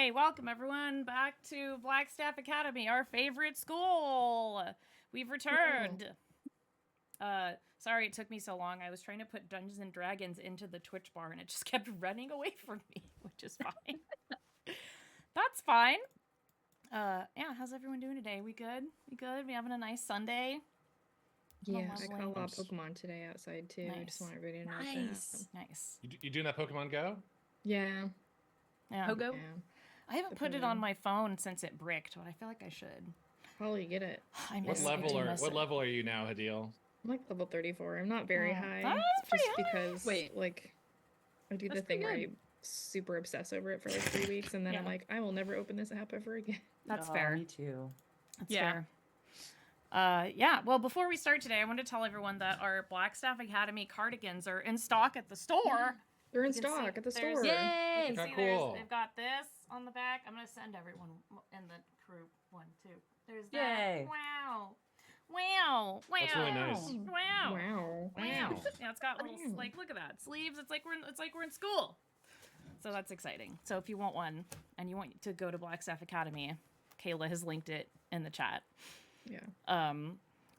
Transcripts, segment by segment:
Yay! Welcome everyone back to Blackstaff Academy, our favorite school. We've returned. Sorry it took me so long. I was trying to put Dungeons and Dragons into the Twitch bar and it just kept running away from me, which is fine. That's fine. Yeah, how's everyone doing today? We good? We good? We having a nice Sunday? Yeah, I caught a lot of Pokemon today outside too. I just want everybody to know that. Nice. You doing that Pokemon Go? Yeah. Pogo? Yeah. I haven't put it on my phone since it bricked, but I feel like I should. Holly, get it. What level are you now, Hadeel? I'm like level 34. I'm not very high. That's just pretty because Wait. like I do the thing where I super obsess over it for like 3 weeks and then I'm like, I will never open this app ever again. That's fair. Me too. That's fair. Yeah, well, before we start today, I want to tell everyone that our Blackstaff Academy cardigans are in stock at the store. They're in stock at the store. Yay! Cool. They've got this on the back. I'm going to send everyone in the crew one, too. There's that. Yay. Wow. Wow. Wow. That's really nice. Wow. Wow. Wow. Yeah, it's got little, like, look at that. Sleeves. It's like we're in school. So that's exciting. So if you want one and you want to go to Blackstaff Academy, Kayla has linked it in the chat. Yeah.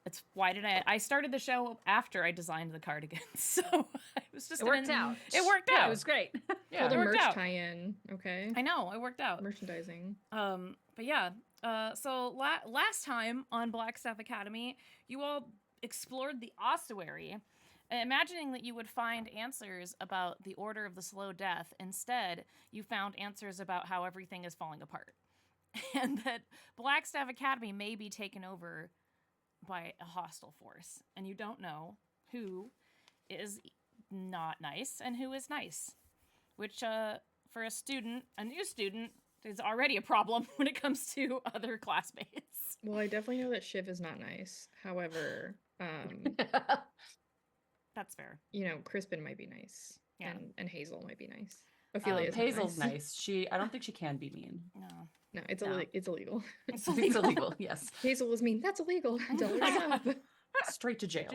It's why did I started the show after I designed the cardigans, so I was just It worked out. It worked out. It was great. Yeah, The it worked merch out. tie-in, okay? I know, it worked out. Merchandising. But yeah, so last time on Blackstaff Academy, you all explored the ossuary, imagining that you would find answers about the order of the slow death. Instead, you found answers about how everything is falling apart, and that Blackstaff Academy may be taken over by a hostile force, and you don't know who is not nice and who is nice, which for a new student, is already a problem when it comes to other classmates. Well, I definitely know that Shiv is not nice. However, That's fair. you know, Crispin might be nice. Yeah. And Hazel might be nice. Ophelia is Hazel's nice. nice. I don't think she can be mean. No. No, it's No. it's illegal. It's It's illegal, yes. Hazel was mean. That's illegal. Don't let up. Straight to jail.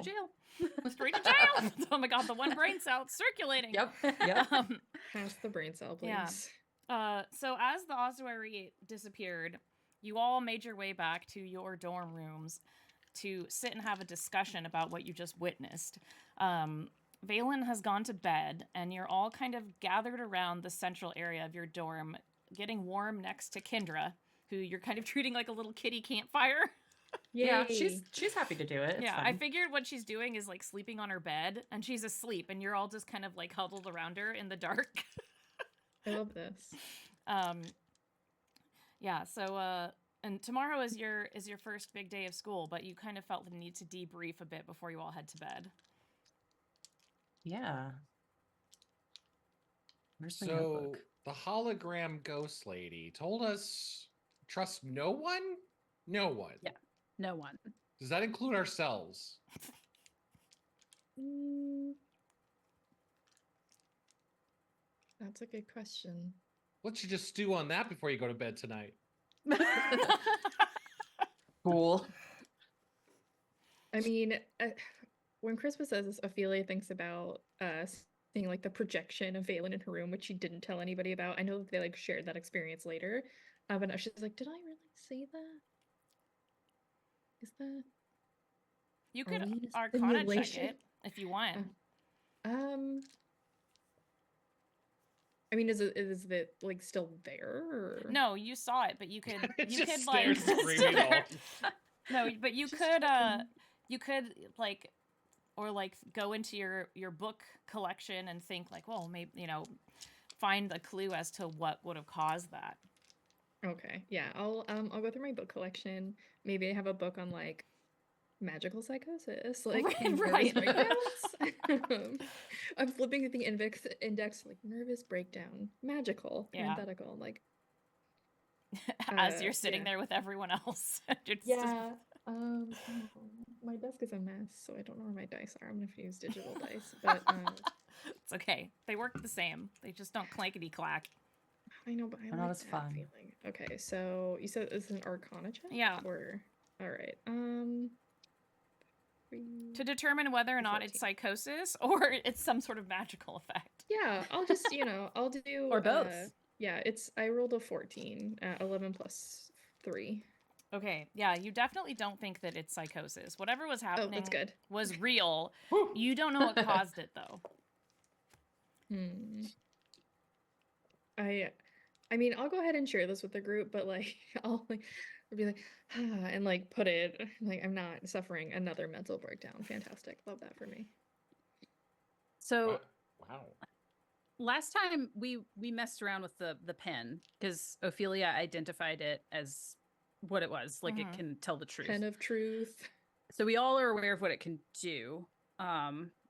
Straight to jail. Oh my god, the one brain cell circulating. Yep. Pass the brain cell, please. Yeah. So as the ossuary disappeared, you all made your way back to your dorm rooms to sit and have a discussion about what you just witnessed. Valen has gone to bed, and you're all kind of gathered around the central area of your dorm, getting warm next to Kendra, who you're kind of treating like a little kitty campfire. Yeah, she's happy to do it. It's Yeah, fun. I figured what she's doing is like sleeping on her bed, and she's asleep, and you're all just kind of like huddled around her in the dark. I love this. Yeah, so and tomorrow is your first big day of school, but you kind of felt the need to debrief a bit before you all head to bed. Yeah. Where's my So notebook? the hologram ghost lady told us trust no one? No one. Yeah. No one. Does that include ourselves? That's a good question. Let's you just stew on that before you go to bed tonight. Cool. I mean, when Crispin says this, Ophelia thinks about seeing like the projection of Valen in her room, which she didn't tell anybody about. I know that they like shared that experience later, but now she's like, "Did I really see that? Is that?" You Are could we in a Arcana check simulation? it if you want. I mean, is it like still there? Or... No, you saw it, but you could It you just could like stares screaming off. no, but you could like or like go into your book collection and think like, well, maybe find a clue as to what would have caused that. Okay, yeah, I'll go through my book collection. Maybe I have a book on like magical psychosis, like Right. nervous breakdowns. I'm flipping through the index like nervous breakdown, magical, Yeah. parenthetical. I'm like, As you're sitting yeah. there with everyone else. You're just- yeah. My desk is a mess, so I don't know where my dice are. I'm gonna have to use digital dice, but It's okay. They work the same. They just don't clankety clack. I know, but I not like as that fun. feeling. Okay, so you said this is an Arcana check? Yeah. Or all right. To determine whether or not it's 14. psychosis or it's some sort of magical effect. Yeah, I'll just I'll do Or both. Yeah, I rolled a 14, 11 plus 3. Okay, yeah, you definitely don't think that it's psychosis. Whatever was Oh, happening that's good. was real. Whew. You don't know what caused it though. I mean, I'll go ahead and share this with the group, but like I'll be like and like put it like I'm not suffering another mental breakdown. Fantastic. Love that for me. So Wow. last time we messed around with the pen because Ophelia identified it as what it was, like it can tell the truth. Pen of truth. So we all are aware of what it can do.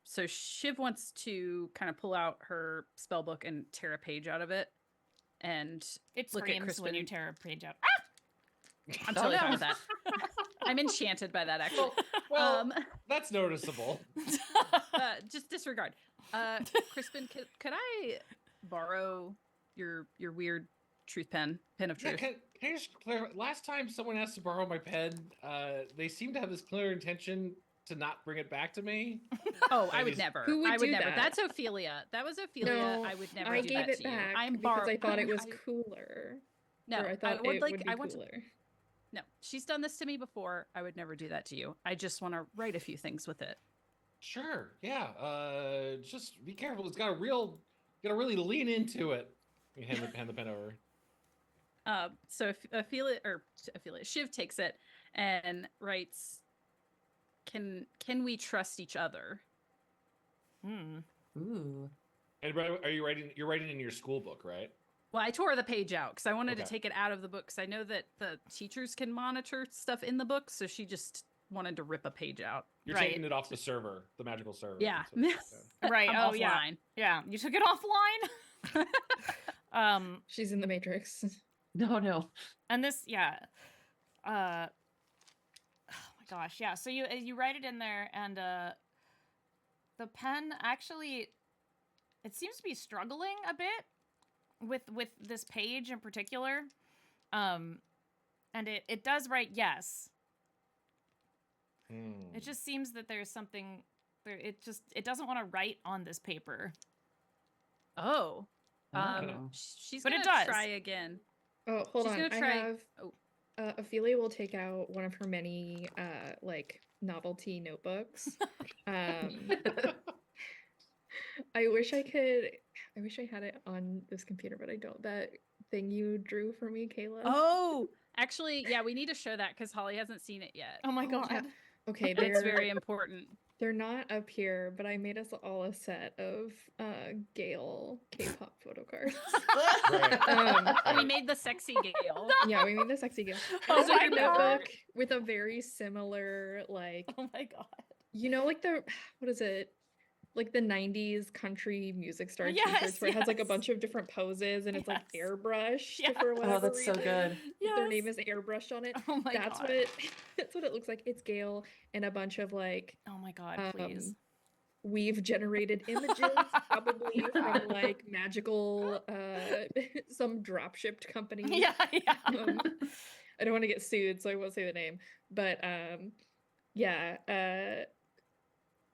So Shiv wants to kind of pull out her spell book and tear a page out of it, and It look at screams Crispin. when you tear a page out. I'm totally fine with that. I'm enchanted by that, actually. Well, that's noticeable. Just disregard. Crispin, could I borrow your weird truth pen of Yeah, truth? can I just clarify? Last time someone asked to borrow my pen, they seemed to have this clear intention to not bring it back to me. Oh, I I would just- never. Who would I would do never. that? That's Ophelia. That was Ophelia. No, I would never I do gave that it to you. back I'm because I thought it was I- cooler. No, Or I thought would it like. would be I want to. cooler. No, she's done this to me before. I would never do that to you. I just want to write a few things with it. Sure, yeah. Just be careful. It's got gotta really lean into it. You hand the pen over. So Ophelia Shiv takes it and writes, "Can we trust each other?" Hmm. Ooh. And are you writing? You're writing in your school book, right? Well, I tore the page out because I wanted to Okay. take it out of the book because I know that the teachers can monitor stuff in the book. So she just wanted to rip a page out. You're Right. taking it off the server, the magical server. Yeah. That's what- Right. I'm Oh, yeah. offline. Yeah, you took it offline. She's in the Matrix. No. And this, yeah. Oh my gosh, yeah. So you write it in there, and the pen actually, it seems to be struggling a bit with this page in particular. And it does write yes. It just seems that there's something there. It doesn't want to write on this paper. Oh. Oh. She's But gonna it does. try again. Oh, hold She's on. gonna I try- have oh. Ophelia will take out one of her many like novelty notebooks. I wish I had it on this computer, but I don't. That thing you drew for me, Kayla. Oh, actually, yeah, we need to show that because Holly hasn't seen it yet. Oh my god. yeah. Okay, It's very important. they're not up here, but I made us all a set of Gale K-pop photo cards. Right. We made the sexy Gale. Yeah, we made the sexy Gale. Oh It's like my a God. notebook with a very similar like Oh my god. you know like the what is it? Like the 90s country music star Yes, t-shirts where it has like a yes. bunch of different poses and it's like Yes. airbrushed Yes. for whatever Oh, that's so reason. good. Their name is airbrushed on it. Oh my That's god. that's what it looks like. It's Gale and a bunch of like Oh my god, please. we've generated images probably from like magical some drop shipped company. Yeah, yeah. I don't want to get sued, so I won't say the name. But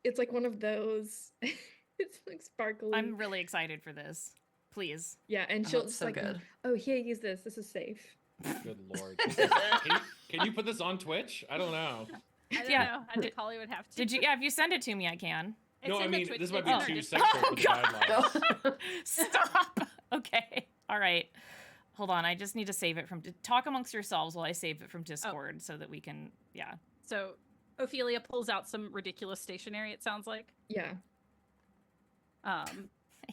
it's like one of those. It's like sparkly. I'm really excited for this. Please. Yeah, and Oh, she'll it's just so like, good. oh, here, use this. This is safe. Good lord. Can you put this on Twitch? I don't know. I don't Yeah. know. I think Holly would have to. Did you? Yeah, if you send it to me, I can. It's No, I in the mean, Twitch- this might it's be in our too Discord. sexual for the God. guidelines. Stop. Okay. All right. Hold on. I just need to save it from. Talk amongst yourselves while I save it from Discord so that we can. Yeah. So Ophelia pulls out some ridiculous stationery. It sounds like. Yeah.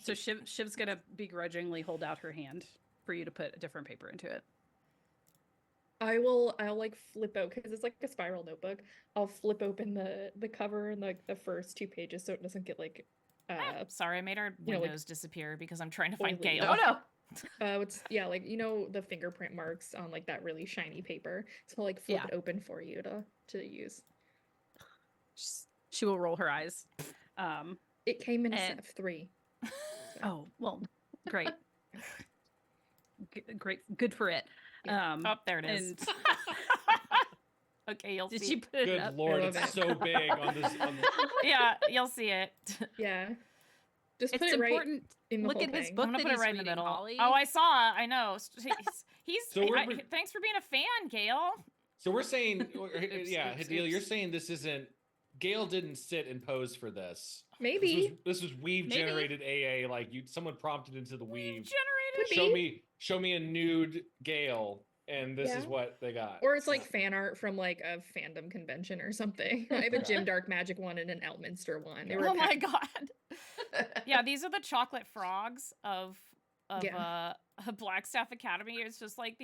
So Shiv's gonna begrudgingly hold out her hand for you to put a different paper into it. I'll like flip out because it's like a spiral notebook. I'll flip open the cover and like the first two pages so it doesn't get like Sorry, I made our you know, like, windows disappear because I'm trying to find oily. Gale. Oh no! it's yeah, like you know the fingerprint marks on like that really shiny paper. So I'll like flip Yeah. it open for you to use. She will roll her eyes. It came in a And- set of 3. Oh well, great, great, good for it. Yeah. Oh, there it is. And Okay, you'll did see. she put it Good up? lord, love it's it. so big on this. Yeah, you'll see it. Yeah. Just put It's it right important. in the Look whole at his thing. book I'm gonna that put it he's right in the reading, middle. Holly. Oh, I saw. I know. He's. So thanks for being a fan, Gail. So we're saying, Oops, yeah, oops, Hadeel, you're oops. saying this isn't. Gail didn't sit and pose for this. Maybe. This was weave Maybe. generated AA. Like someone prompted into the weave. Generated. Could be. Show me a nude Gail, and this is Yeah. what they got. Or it's like fan art from like a fandom convention or something. I have a Okay. Jim Dark Magic one and an Elminster one. They were Oh my packed- god. Yeah, these are the chocolate frogs of Yeah. Blackstaff Academy. It's just like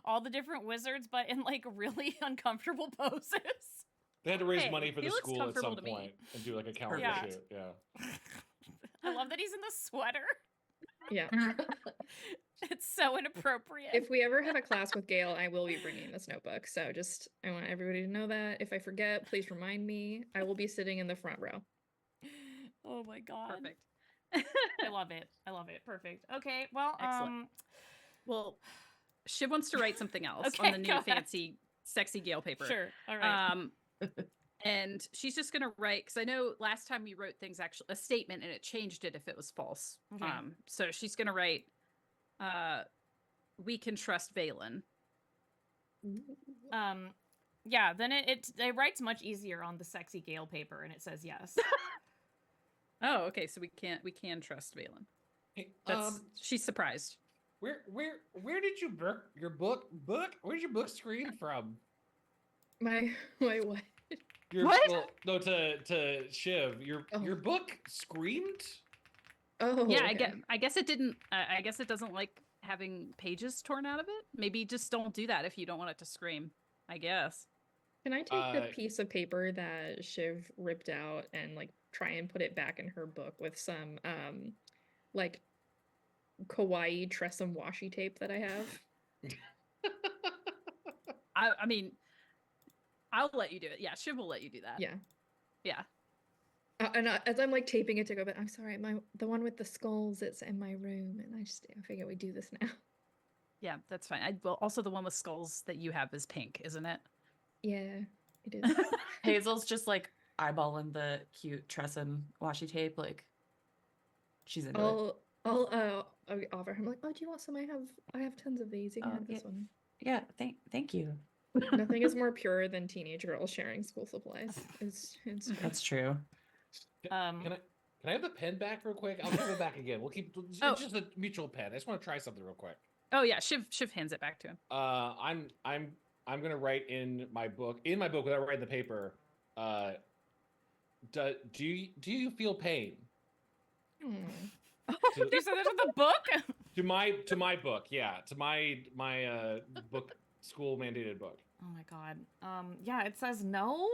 all the different wizards, but in like really uncomfortable poses. They had to raise Hey, money for he the looks school at comfortable some to me. point and do like a calendar Yeah. shoot. Yeah. I love that he's in the sweater. Yeah. It's so inappropriate. If we ever have a class with Gail, I will be bringing this notebook. So just, I want everybody to know that. If I forget, please remind me. I will be sitting in the front row. Oh my god. Perfect. I love it. I love it. Perfect. Okay. Well, Excellent. Well, Shiv wants to write something else Okay, on the new go ahead. fancy, sexy Gale paper. Sure. All right. And she's just gonna write because I know last time we wrote things actually a statement and it changed it if it was false. Okay. So she's gonna write, "We can trust Valen." Yeah, then it writes much easier on the sexy Gale paper and it says yes. Oh, okay. So we can trust Valen. Hey, That's she's surprised. where did you book your book? Where'd your book scream from? My what? Your, What? Well, no, to Shiv. Your book screamed. Oh Yeah, okay. I guess it didn't. I guess it doesn't like having pages torn out of it. Maybe just don't do that if you don't want it to scream. I guess. Can I take the Uh, piece of paper that Shiv ripped out and like try and put it back in her book with some like kawaii Tressum washi tape that I have? I mean, I'll let you do it. Yeah, Shiv will let you do that. Yeah. Yeah. And as I'm like taping it to go, but I'm sorry, the one with the skulls, it's in my room, and I figure we do this now. Yeah, that's fine. Well, also the one with skulls that you have is pink, isn't it? Yeah, it is. Hazel's just like eyeballing the cute Tressum washi tape, like she's into it. I'll offer him like, oh, do you want some? I have tons of these. You can Oh, have this one. Yeah, thank you. Nothing is more pure than teenage girls sharing school supplies. It's That's true. Can I have the pen back real quick? I'll give it back again. We'll keep. It's Oh. just a mutual pen. I just want to try something real quick. Oh yeah, Shiv hands it back to him. I'm gonna write in my book without writing the paper. Do you feel pain? Hmm. To, You said that to the book? to my book, yeah, to my book, school mandated book. Oh my god. Yeah, it says no.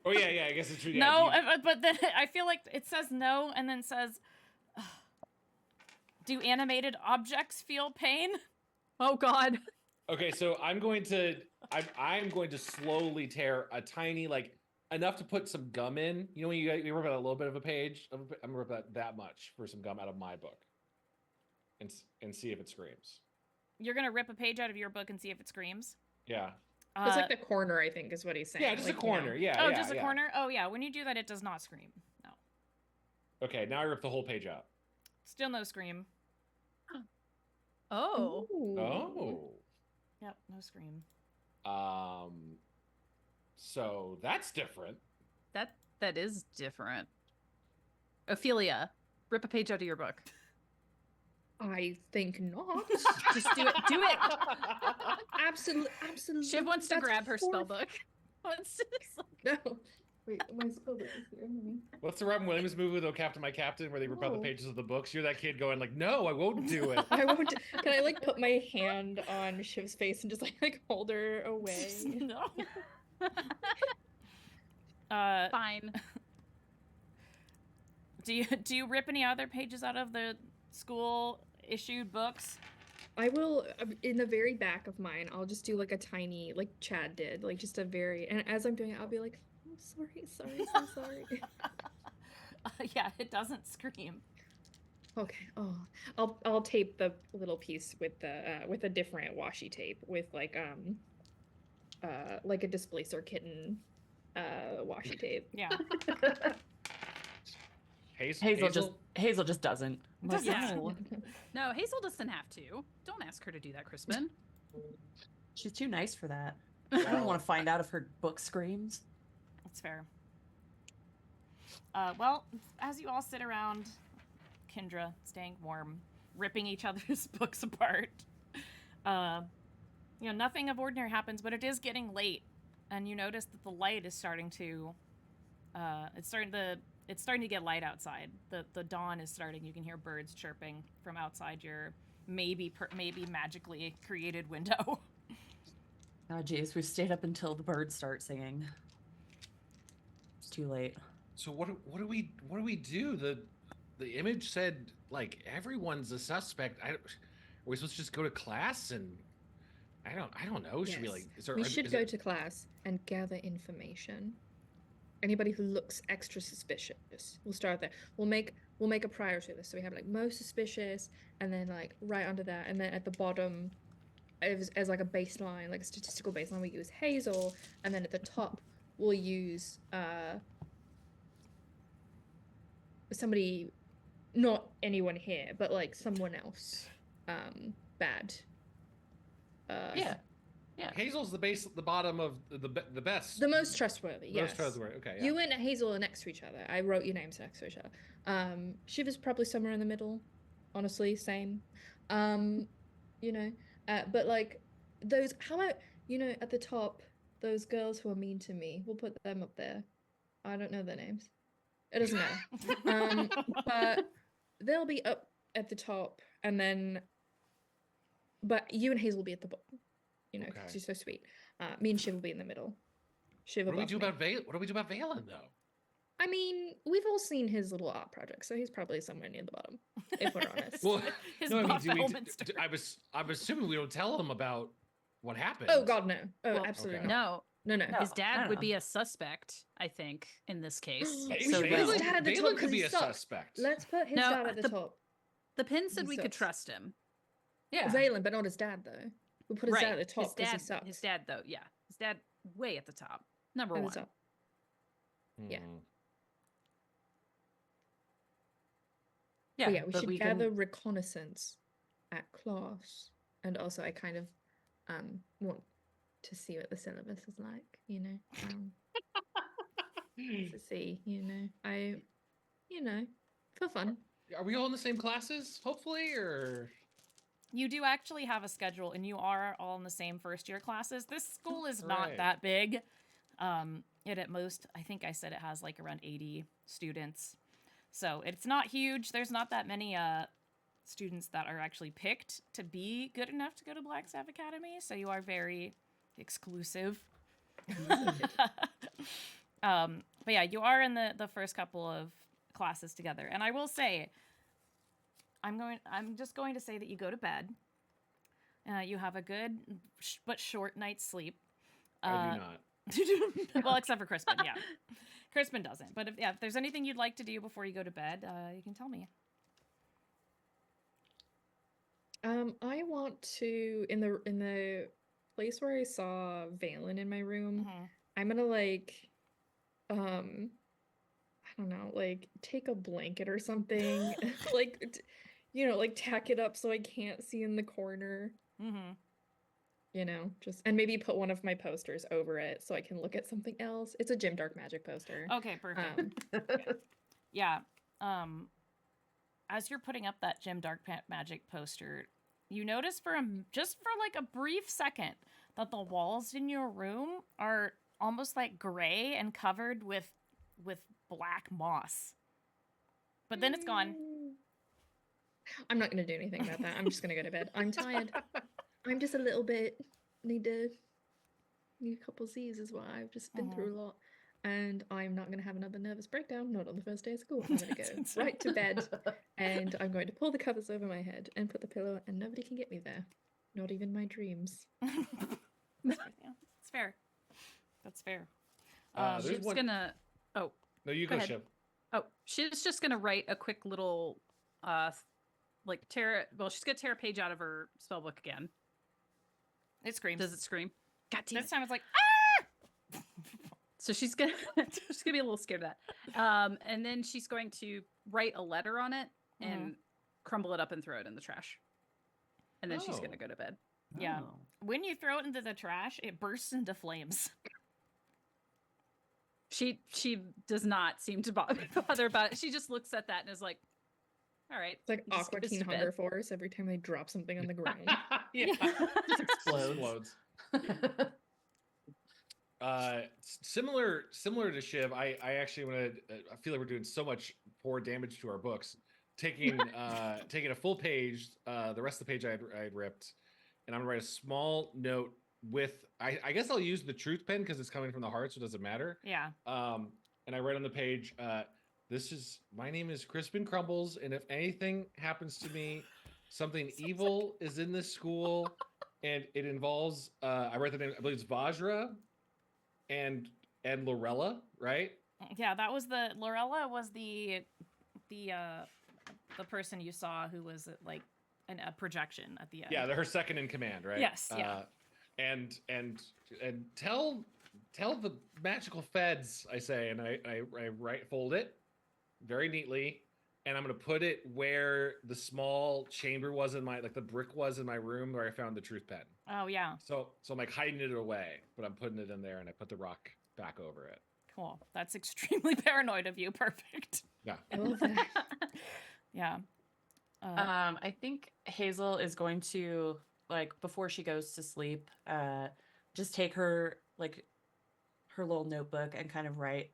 Oh yeah, I guess it's true. Yeah, No, do you- but then I feel like it says no and then says, do animated objects feel pain? Oh God. Okay, so I'm going to slowly tear a tiny, like enough to put some gum in. You know when you rip out a little bit of a page? I'm gonna rip out that much for some gum out of my book, and see if it screams. You're gonna rip a page out of your book and see if it screams. Yeah. It's like the corner, I think, is what he's saying. Yeah, just like, a corner. Yeah. Oh, yeah, just a yeah. corner. Oh yeah, when you do that, it does not scream. No, Okay, now I rip the whole page out. still no scream. Oh. Ooh. Oh. Yep, no scream. So that's different. That is different. Ophelia, rip a page out of your book. I think not. Just do it. Do it. Absolutely. Shiv wants to That's grab her spell fourth- book. Wants to just, like, No. Wait, my spell book is here. What's the Robin Williams movie with "Oh Captain, My Captain," where they rip out the No. pages of the books? You're that kid going like, "No, I won't do it." I won't. Can I like put my hand on Shiv's face and just like hold her away? No. fine. Do you rip any other pages out of the school issued books? I will in the very back of mine. I'll just do like a tiny, like Chad did, like just a very. And as I'm doing it, I'll be like, "Oh, sorry, so sorry." Yeah, it doesn't scream. Okay. Oh, I'll tape the little piece with a different washi tape with like a displacer kitten washi tape. Yeah. Hazel just doesn't. I'm like, Yeah. no. No, Hazel doesn't have to. Don't ask her to do that, Crispin. She's too nice for that. I don't want to find out if her book screams. That's fair. Well, as you all sit around Kindra, staying warm, ripping each other's books apart, nothing of ordinary happens, but it is getting late, and you notice that the light is starting to, it's starting to get light outside. The dawn is starting. You can hear birds chirping from outside your maybe magically created window. Oh, geez, we've stayed up until the birds start singing. It's too late. So what do we do? The image said like everyone's a suspect. Are we supposed to just go to class and I don't know. Should we like? We should go to class and gather information. Anybody who looks extra suspicious, we'll start there. We'll make a priority list. So we have like most suspicious, and then like right under that, and then at the bottom, as like a baseline, like a statistical baseline, we use Hazel, and then at the top we'll use somebody, not anyone here, but like someone else, bad. Yeah. Hazel's the bottom of the best. The most trustworthy, yes. Most trustworthy. Okay. Yeah. You and Hazel are next to each other. I wrote your names next to each other. Shiv is probably somewhere in the middle. Honestly, same. But like those, how about at the top, those girls who are mean to me. We'll put them up there. I don't know their names. It doesn't matter. But they'll be up at the top, and then. But you and Hazel will be at the bottom. Because Okay. she's so sweet. Me and Shiv will be in the middle. Shiv What do we above do me. about What do we do about Valen though? I mean, we've all seen his little art project, so he's probably somewhere near the bottom, if we're honest. Well, His no, I mean, buff do we? Elminster. I'm assuming we don't tell them about what happened. Oh God, no! Oh, Well, absolutely okay. not. No, No. No. his I dad don't would know. be a suspect, I think, in this case. Hey, We So should Valen- put his no. dad at the Valen top could because be he a sucks. suspect. Let's put his No, dad at the top. The pin said He we could sucks. trust him. Yeah. Valen, but not his dad though. We'll put his dad at the top because he sucks. His dad, though, yeah. His dad way at the top. Number At the one. top. Yeah. Hmm. Yeah. But yeah, we but should can- gather reconnaissance at class, and also I kind of want to see what the syllabus is like. To see, for fun. Are we all in the same classes? Hopefully, or You do actually have a schedule, and you are all in the same first year classes. This school is not Hooray. that big. It at most, I think I said it has like around 80 students. So it's not huge. There's not that many students that are actually picked to be good enough to go to Blackstaff Academy. So you are very exclusive. But yeah, you are in the first couple of classes together. And I will say, I'm just going to say that you go to bed. You have a good but short night's sleep. I do not. Well, except for Crispin, yeah. Crispin doesn't. But if there's anything you'd like to do before you go to bed, you can tell me. I want to in the place where I saw Valen in my room. Mhm. I'm gonna like, I don't know, like take a blanket or something, like, like tack it up so I can't see in the corner. Mhm. Just and maybe put one of my posters over it so I can look at something else. It's a Gym Dark Magic poster. Okay, perfect. Yeah. As you're putting up that Gym Dark Magic poster, you notice just for like a brief second that the walls in your room are almost like gray and covered with black moss. But then it's gone. I'm not gonna do anything about that. I'm just gonna go to bed. I'm tired. I'm just a little bit need a couple Z's as well. I've just been through a lot, and I'm not gonna have another nervous breakdown. Not on the first day of school. I'm gonna go right to bed, and I'm going to pull the covers over my head and put the pillow, and nobody can get me there. Not even my dreams. Yeah, it's fair. That's fair. There's She's one- gonna. Oh, No, you Go go, ahead. Shiv. she's just gonna write a quick little, she's gonna tear a page out of her spellbook again. It screams. Does it scream? God damn This it. time it's like, So she's gonna be a little scared of that. And then she's going to write a letter on it and crumble it up and throw it in the trash. And then she's Oh. gonna go to bed. Yeah. Oh. When you throw it into the trash, it bursts into flames. She does not seem to bother about it. She just looks at that and is like, all right. It's like and just Aqua goes Teen to bed. Hunger Force every time they drop something on the ground. Yeah. Just explodes. Similar to Shiv, I actually want to. I feel like we're doing so much poor damage to our books. Taking a full page, the rest of the page I had ripped, and I'm gonna write a small note with. I guess I'll use the truth pen because it's coming from the heart, so it doesn't matter. Yeah. And I write on the page, my name is Crispin Crumbles, and if anything happens to me, something evil is in this school, and it involves. I write the name. I believe it's Vajra, and Lorella, right? Yeah, that was Lorella was the person you saw who was like a projection at the end. Yeah, they're her second in command, right? Yes, yeah. And tell the magical feds, I say, and I fold it very neatly, and I'm gonna put it where the small chamber was in the brick was in my room where I found the truth pen. Oh yeah. So I'm like hiding it away, but I'm putting it in there, and I put the rock back over it. Cool. That's extremely paranoid of you. Perfect. Yeah. I love that. Yeah. I think Hazel is going to, like, before she goes to sleep, just take her little notebook and kind of write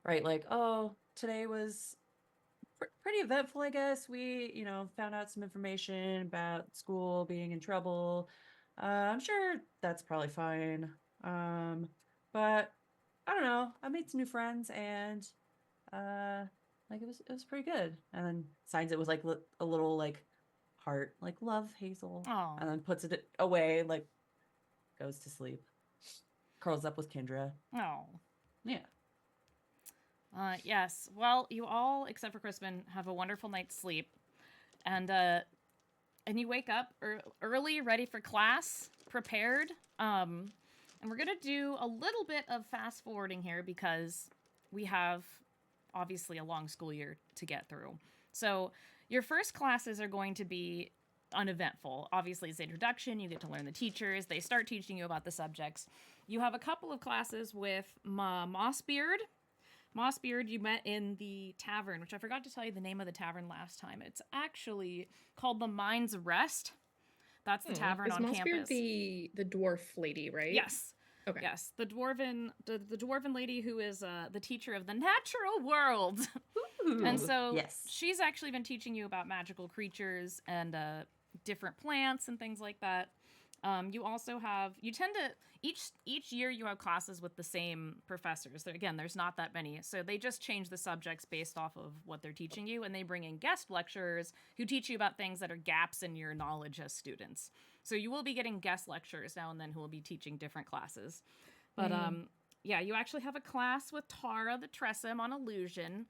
like, oh, today was pretty eventful, I guess. We, found out some information about school being in trouble. I'm sure that's probably fine. But I don't know. I made some new friends and it was pretty good. And then signs it with like a little like heart, like love, Hazel. Oh. And then puts it away, like goes to sleep. Curls up with Kendra. Oh. Yeah. Yes. Well, you all, except for Crispin, have a wonderful night's sleep, and you wake up early, ready for class, prepared. And we're gonna do a little bit of fast forwarding here because we have obviously a long school year to get through. So your first classes are going to be uneventful. Obviously, it's introduction. You get to learn the teachers. They start teaching you about the subjects. You have a couple of classes with Mossbeard. Mossbeard you met in the tavern, which I forgot to tell you the name of the tavern last time. It's actually called the Mind's Rest. That's the tavern on campus. The dwarf lady, right? Yes. Okay. Yes, the dwarven lady who is the teacher of the natural world. And so yes. she's actually been teaching you about magical creatures and different plants and things like that. You also have, each year you have classes with the same professors. Again, there's not that many. So they just change the subjects based off of what they're teaching you. And they bring in guest lecturers who teach you about things that are gaps in your knowledge as students. So you will be getting guest lecturers now and then who will be teaching different classes. But yeah, you actually have a class with Tara the Tressum on illusion.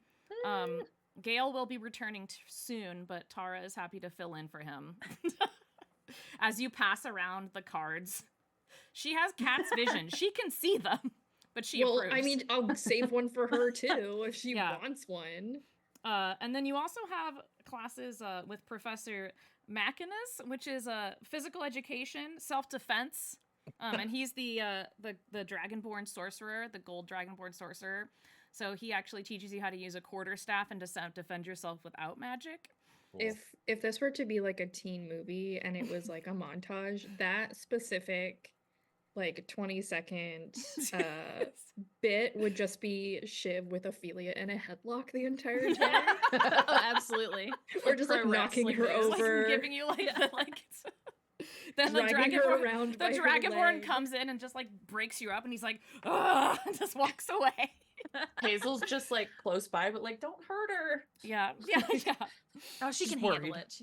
Gale will be returning soon, but Tara is happy to fill in for him. As you pass around the cards. She has cat's vision. She can see them, but she approves. I mean, I'll save one for her too if she wants one. And then you also have classes with Professor Macinus, which is physical education, self-defense. And he's the Dragonborn sorcerer, the gold Dragonborn sorcerer. So he actually teaches you how to use a quarterstaff and to defend yourself without magic. Cool. If this were to be like a teen movie and it was like a montage, that specific like 20-second bit would just be Shiv with Ophelia in a headlock the entire time. Oh, absolutely. Or just like Pro knocking wrestling her moves. over. Like giving you then the Dragging her Dragonborn, around the by her Dragonborn leg. comes in and just like breaks you up, and he's like, ugh, and just walks away. Hazel's just like close by, but like, don't hurt her. Yeah. Oh, she She's can worried. handle it.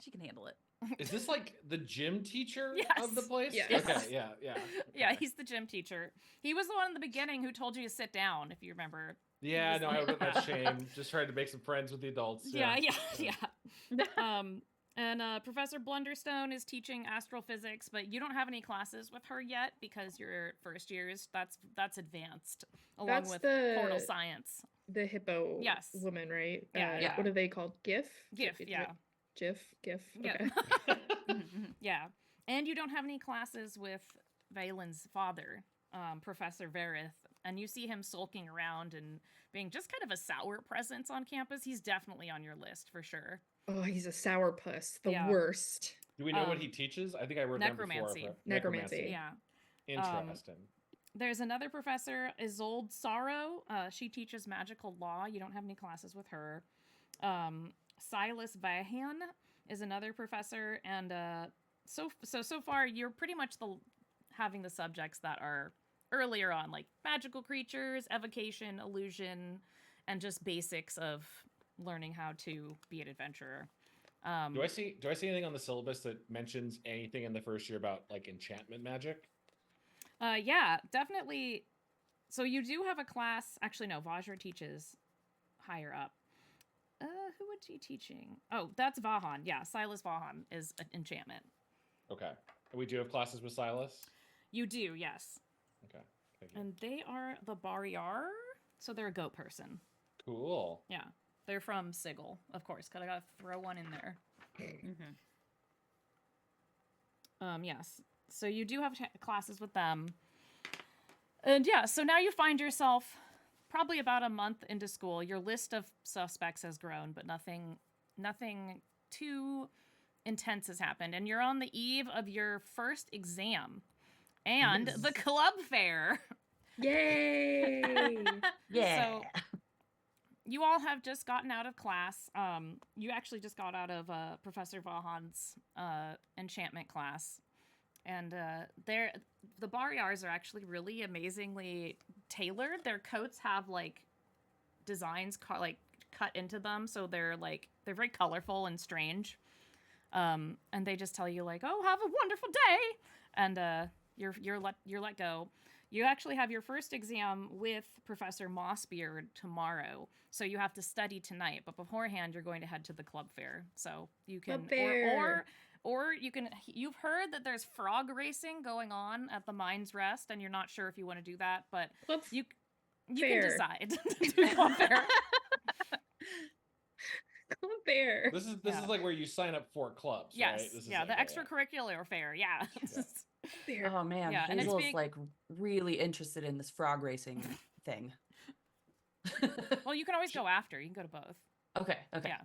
She can handle it. Is this like the gym teacher of the Yes. place? Yes. Okay, yeah. Yeah, he's the gym teacher. He was the one in the beginning who told you to sit down, if you remember. Yeah, was no, like- that's shame. Just trying to make some friends with the adults. Yeah. And Professor Blunderstone is teaching astrophysics, but you don't have any classes with her yet because you're first years. That's advanced, along That's with the- portal science. the hippo Yes. woman, right? Yeah, yeah. What are they called? GIF, yeah. GIF. Yeah. Okay. Yeah. And you don't have any classes with Valen's father, Professor Verith, and you see him sulking around and being just kind of a sour presence on campus. He's definitely on your list for sure. Oh, he's a sourpuss. The Yeah. worst. Do we know what he teaches? I think I wrote down before. necromancy. Necromancy. Yeah. Interesting. There's another professor, Isolde Sorrow. She teaches magical law. You don't have any classes with her. Silas Vahan is another professor, and so far you're pretty much having the subjects that are earlier on, like magical creatures, evocation, illusion, and just basics of learning how to be an adventurer. Do I see anything on the syllabus that mentions anything in the first year about like enchantment magic? Yeah, definitely. So you do have a class. Actually, no, Vajra teaches higher up. Who would be teaching? Oh, that's Vahan. Yeah, Silas Vahan is an enchantment. Okay. We do have classes with Silas? You do, yes. Okay. Thank you. And they are the Baryar, so they're a goat person. Cool. Yeah, they're from Sigil, of course, because I gotta throw one in there. Yes. So you do have classes with them. And yeah, so now you find yourself probably about a month into school. Your list of suspects has grown, but nothing too intense has happened. And you're on the eve of your first exam and the club fair. Yay! Yeah. So you all have just gotten out of class. You actually just got out of Professor Vahan's enchantment class. And the Baryars are actually really amazingly tailored. Their coats have like designs cut into them, so they're very colorful and strange. And they just tell you like, "Oh, have a wonderful day," and you're let go. You actually have your first exam with Professor Mossbeard tomorrow, so you have to study tonight. But beforehand, you're going to head to the club fair, so you can Club fair. or you can. You've heard that there's frog racing going on at the Mind's Rest, and you're not sure if you want to do that, but Club you fair. can decide to do club fair. Club fair. This is Yeah. like where you sign up for clubs, Yes, right? This is yeah, the okay, extracurricular fair, yeah. Fair. Oh man, Yeah, and it's Hazel's being- like really interested in this frog racing thing. Well, you can always go after. You can go to both. Okay. Yeah.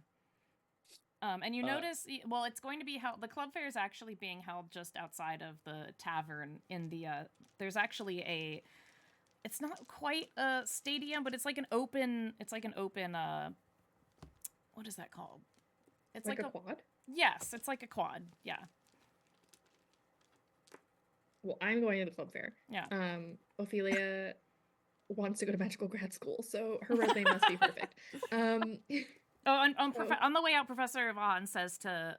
And you notice, well, it's going to be held. The club fair is actually being held just outside of the tavern. In the there's actually it's not quite a stadium, but it's like an open. It's like an open. What is that called? It's Like a quad? Yes, it's like a quad. Yeah. Well, I'm going to the club fair. Yeah. Ophelia wants to go to magical grad school, so her resume must be perfect. Oh, on the way out, Professor Yvonne says to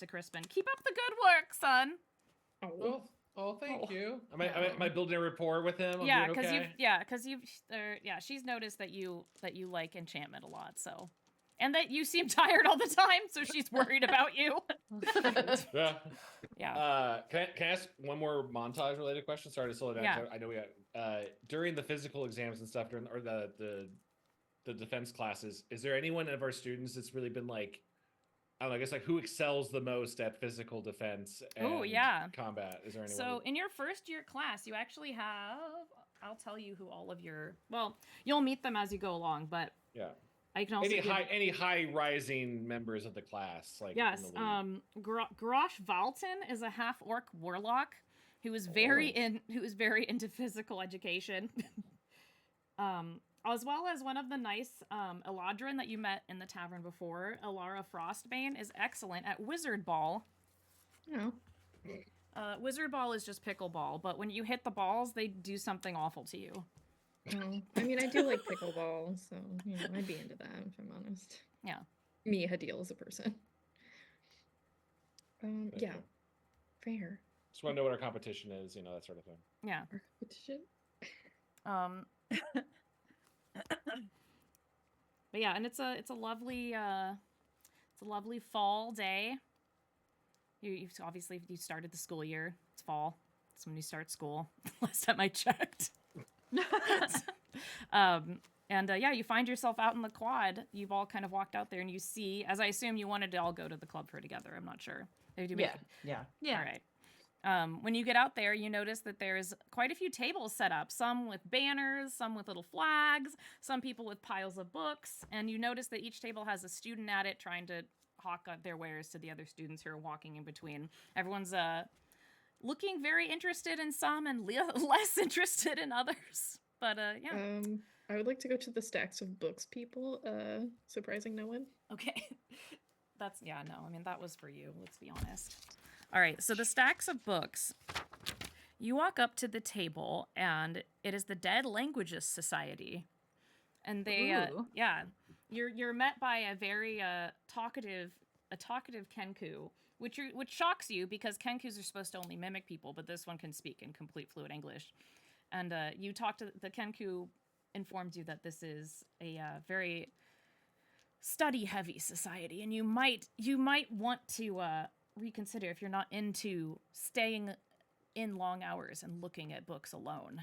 Crispin, "Keep up the good work, son." Oh, thank you. Am I building a rapport with him? I'm Yeah, doing because okay? she's noticed that you like enchantment a lot, so, and that you seem tired all the time, so she's worried about you. Yeah. Yeah. Can I ask one more montage related question? Sorry to slow it down. Yeah. 'Cause I know we got during the physical exams and stuff or the defense classes. Is there anyone of our students that's really been like, I don't know, I guess like who excels the most at physical defense and combat? Is there anyone? So in your first year class, you actually have. I'll tell you who all of your. Well, you'll meet them as you go along, but yeah. I can also Any high rising members of the class, like yes. in the league? Grosh Valton is a half orc warlock who is very into physical education. As well as one of the nice Eladrin that you met in the tavern before, Elara Frostbane, is excellent at Wizard Ball. No. Wizard Ball is just pickleball, but when you hit the balls, they do something awful to you. I mean, I do like pickleball, so I'd be into that if I'm honest. Yeah. Me, Hadeel, as a person. Thank Yeah. you. Fair. Just want to know what our competition is, that sort of thing. Yeah. Our competition. But yeah, and it's a lovely fall day. You obviously you started the school year. It's fall. It's when you start school. Last time I checked. And yeah, you find yourself out in the quad. You've all kind of walked out there, and you see, as I assume you wanted to all go to the club fair together. I'm not sure. Did you make Yeah, it? yeah. Yeah. All right. When you get out there, you notice that there's quite a few tables set up, some with banners, some with little flags, some people with piles of books, and you notice that each table has a student at it trying to hawk up their wares to the other students who are walking in between. Everyone's looking very interested in some and less interested in others. But yeah. I would like to go to the stacks of books people. Surprising no one. Okay. I mean, that was for you, let's be honest. All right, so the stacks of books. You walk up to the table, and it is the Dead Languages Society. And they, Ooh. you're met by a very talkative Kenku, which shocks you because Kenkus are supposed to only mimic people, but this one can speak in complete fluent English. And you talk to the Kenku, informs you that this is a very study-heavy society, and you might want to reconsider if you're not into staying in long hours and looking at books alone.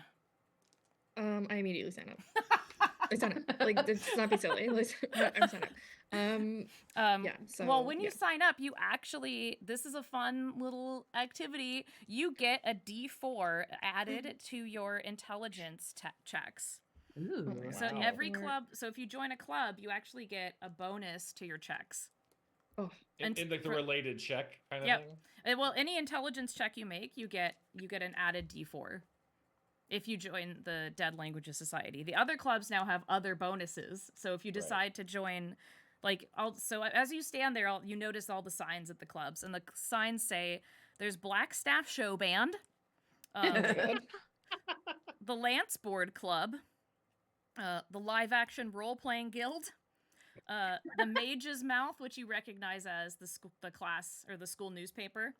I immediately sign up. I sign up. Like, let's not be silly. I'm signed up. Yeah. So well, when you sign up, you actually, this is a fun little activity. You get a D4 added to your intelligence checks. Ooh. Oh my So Wow. every club, so if you join a club, you actually get a bonus to your checks. Oh, In And like the for- related check kind of Yep. thing. Well, any intelligence check you make, you get an added D4 if you join the Dead Languages Society. The other clubs now have other bonuses. So if you decide to join, so as you stand there, you notice all the signs at the clubs, and the signs say there's Blackstaff Show Band, God. the Lance Board Club, the Live Action Role Playing Guild, the Mage's Mouth, which you recognize as the class or the school newspaper,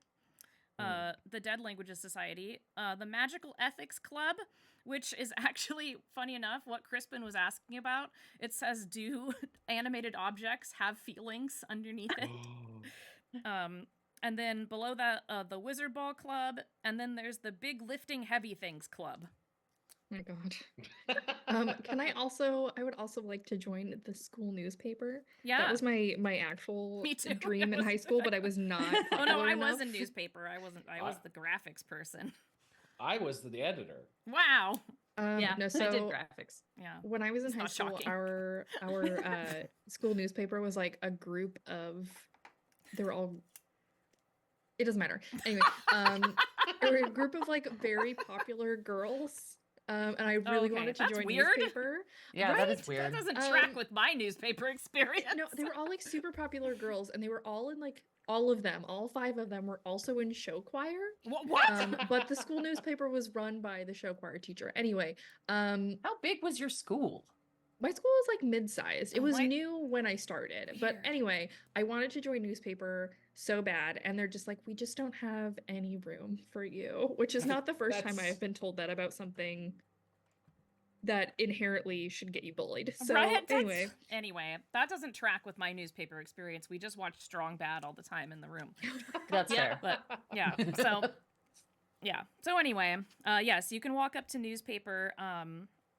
the Dead Languages Society, the Magical Ethics Club, which is actually, funny enough, what Crispin was asking about. It says, do animated objects have feelings underneath it? And then below that, the Wizard Ball Club, and then there's the Big Lifting Heavy Things Club. Oh my God. I would also like to join the school newspaper. Yeah. That was my actual Me too. dream in high school, but I was not Oh no, popular I was enough. in newspaper. I was the graphics person. I was the editor. Wow. Yeah, No, I did so graphics. Yeah. when I was in It's high not school, shocking. our school newspaper was like a group of, they were all, it doesn't matter. Anyway, they were a group of like very popular girls. And I really Okay, wanted to that's join weird. newspaper. Yeah, that is Right? weird. That doesn't track Um, with my newspaper experience. No, they were all like super popular girls, and they were all in like all of them, all 5 of them were also in show choir. What? But the school newspaper was run by the show choir teacher. Anyway, How big was your school? my school was like mid-sized. It Oh, was my- new when I started. But Weird. anyway, I wanted to join newspaper so bad, and they're just like, we just don't have any room for you, which is not the first time That's- I've been told that about something that inherently should get you bullied. So Right? anyway, That doesn't track with my newspaper experience. We just watch Strong Bad all the time in the room. That's Yeah, fair. but yeah. So yeah. So anyway, yes, you can walk up to newspaper.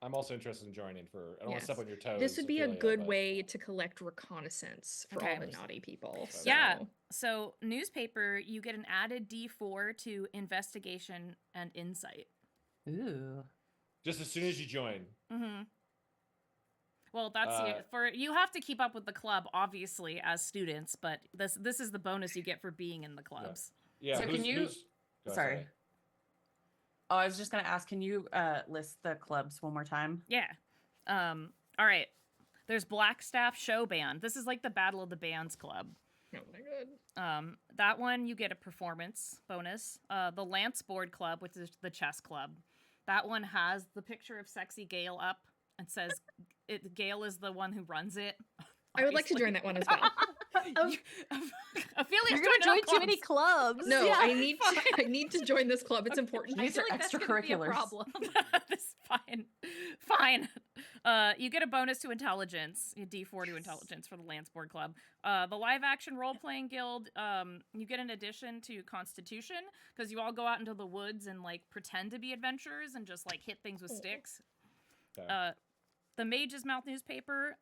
I'm also interested in joining for. I don't want to Yes. step on your toes. this would be a Ophelia, good but- way to collect reconnaissance for Okay. all the naughty people. Yeah. so- So newspaper, you get an added D4 to investigation and insight. Ooh. Just as soon as you join. Mm-hmm. Well, that's Uh, for you have to keep up with the club, obviously, as students. But this is the bonus you get for being in the clubs. Yeah. So can you- Go, Sorry. Oh, I was just gonna ask, can you list the clubs one more time? Yeah. All right. There's Blackstaff Show Band. This is like the Battle of the Bands Club. Oh my god. That one you get a performance bonus. The Lance Board Club, which is the chess club. That one has the picture of sexy Gale up and says Gale is the one who runs it. I would like to join that one as well. Ophelia, You're gonna join too many clubs. No, Yeah. I need to join this club. It's important. These are extracurriculars. This fine. You get a bonus to intelligence, a D4 to intelligence for the Lance Board Club. The live action role playing guild, you get an addition to Constitution because you all go out into the woods and like pretend to be adventurers and just like hit things with sticks. Okay. The Mage's Mouth newspaper,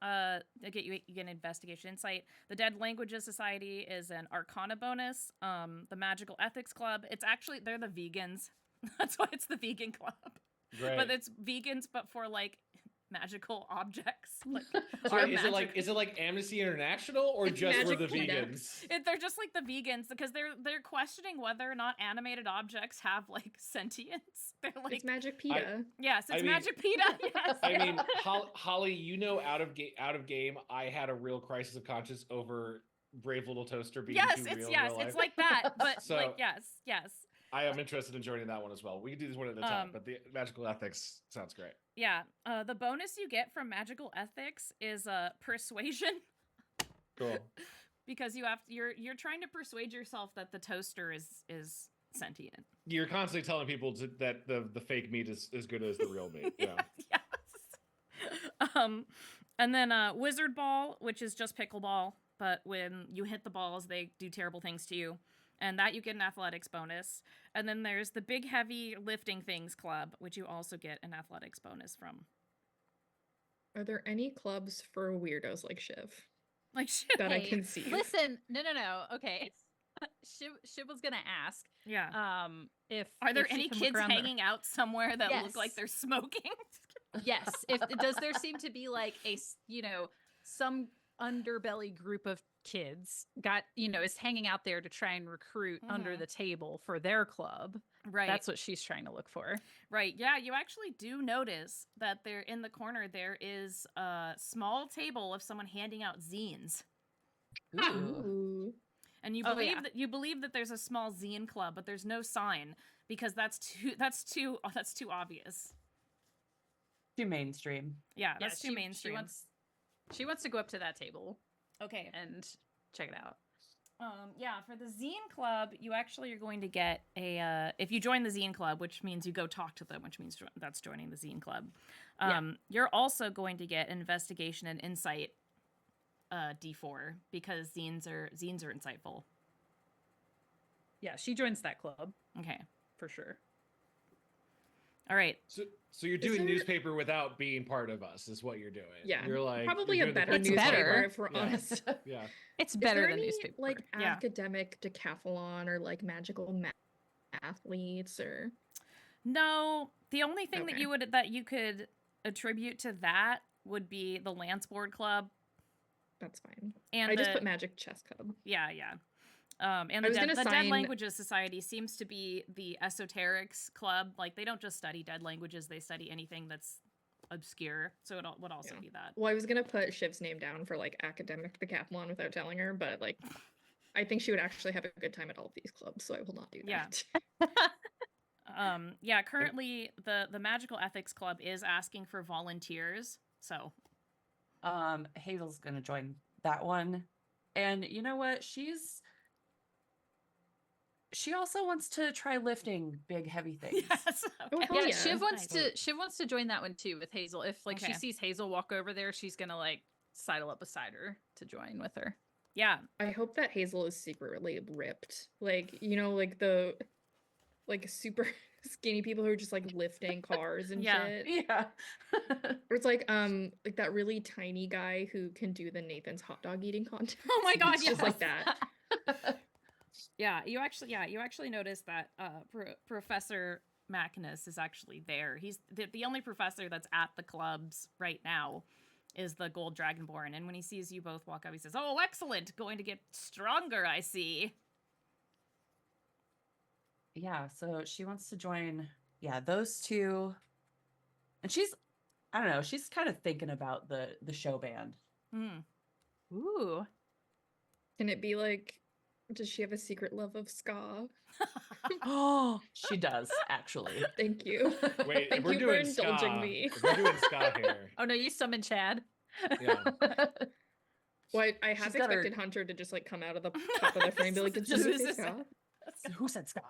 you get an investigation insight. The Dead Languages Society is an Arcana bonus. The Magical Ethics Club, they're the vegans. That's why it's the vegan club. Great. But it's vegans, but for like magical objects. Like, So our wait, is magic- it like Amnesty International or It's just for Magic the PETA. vegans? They're just like the vegans because they're questioning whether or not animated objects have like sentience. They're like, It's Magic PETA. yes, it's I mean- Magic PETA. Yes. I mean, Holly, you know, out of game, I had a real crisis of conscience over Brave Little Toaster being yes, too it's real. yes, in real it's life. like that. But So- like yes. I am interested in joining that one as well. We can do this one at a time, but the magical ethics sounds great. Yeah. The bonus you get from magical ethics is persuasion. Cool. Because you're trying to persuade yourself that the toaster is sentient. You're constantly telling people that the fake meat is as good as the real meat. Yeah. Yes. And then Wizard Ball, which is just pickleball, but when you hit the balls, they do terrible things to you. And that you get an athletics bonus. And then there's the Big Heavy Lifting Things Club, which you also get an athletics bonus from. Are there any clubs for weirdos like Shiv Like shit. that I Hey, can see? Listen, no. Okay. Shiv was gonna ask, Yeah. if Are there if she any can look kids around the- hanging out somewhere that look like Yes. they're smoking? Yes. If does there seem to be like some underbelly group of kids is hanging out there to try and recruit under Mhm. the table for their club? Right. That's what she's trying to look for. Right. Yeah, you actually do notice that there in the corner there is a small table of someone handing out zines. Ooh. Ooh. And you Oh, believe yeah. that there's a small zine club, but there's no sign because that's too obvious. Too mainstream. Yeah, Yeah, that's too mainstream. She wants to go up to that table Okay. and check it out. Yeah, for the zine club, you actually are going to get a if you join the zine club, which means you go talk to them, which means that's joining the zine club. You're also going to get investigation and insight D4 because zines are insightful. Yeah, she joins that club Okay. for sure. All right. So you're doing there- newspaper without being part of us, is what you're doing. Yeah. You're like Probably you're a doing the better Quandt It's newspaper better. if we're Yeah. honest. Yeah. It's Is better there than any, newspaper. like Yeah. academic decathlon or like magical athletes or No, the only thing Okay. that you could attribute to that would be the Lance Board Club that's fine. and I just the- put Magic Chess Club. Yeah. And I the, was Dead, gonna the Dead sign- Languages Society seems to be the esoterics club. Like, they don't just study dead languages, they study anything that's obscure. So it would also Yeah. be that. Well, I was gonna put Shiv's name down for like academic decathlon without telling her, but like I think she would actually have a good time at all of these clubs, so I will not do Yeah. that. Currently, the Magical Ethics Club is asking for volunteers. So, Hazel's gonna join that one. And you know what? She also wants to try lifting big heavy things. yes. Oh, okay. hell Yeah, yeah. Shiv wants Nice. to join that one too with Hazel. If like Okay. she sees Hazel walk over there, she's gonna like sidle up beside her to join with her. Yeah. I hope that Hazel is secretly ripped. Like, you know, like the like super skinny people who are just like lifting cars and Yeah. shit. Yeah. Or it's like that really tiny guy who can do the Nathan's hot dog eating contest. Oh my God, It's just like yes. that. Yeah, you actually notice that Professor Magnus is actually there. He's the only professor that's at the clubs right now is the Gold Dragonborn. And when he sees you both walk up, he says, "Oh, excellent! Going to get stronger, I see." Yeah, so she wants to join, those two. And I don't know, she's kind of thinking about the show band. Hmm. Ooh. Can it be like, does she have a secret love of ska? Oh, she does, actually. Thank you. Wait, if Thank we're you for doing indulging ska, me. if we're doing ska here. Oh no, you summoned Chad. Yeah. Well, I She's half got her- expected Hunter to just like come out of the top of the frame and be like, did you Just- say just- ska? Who said ska?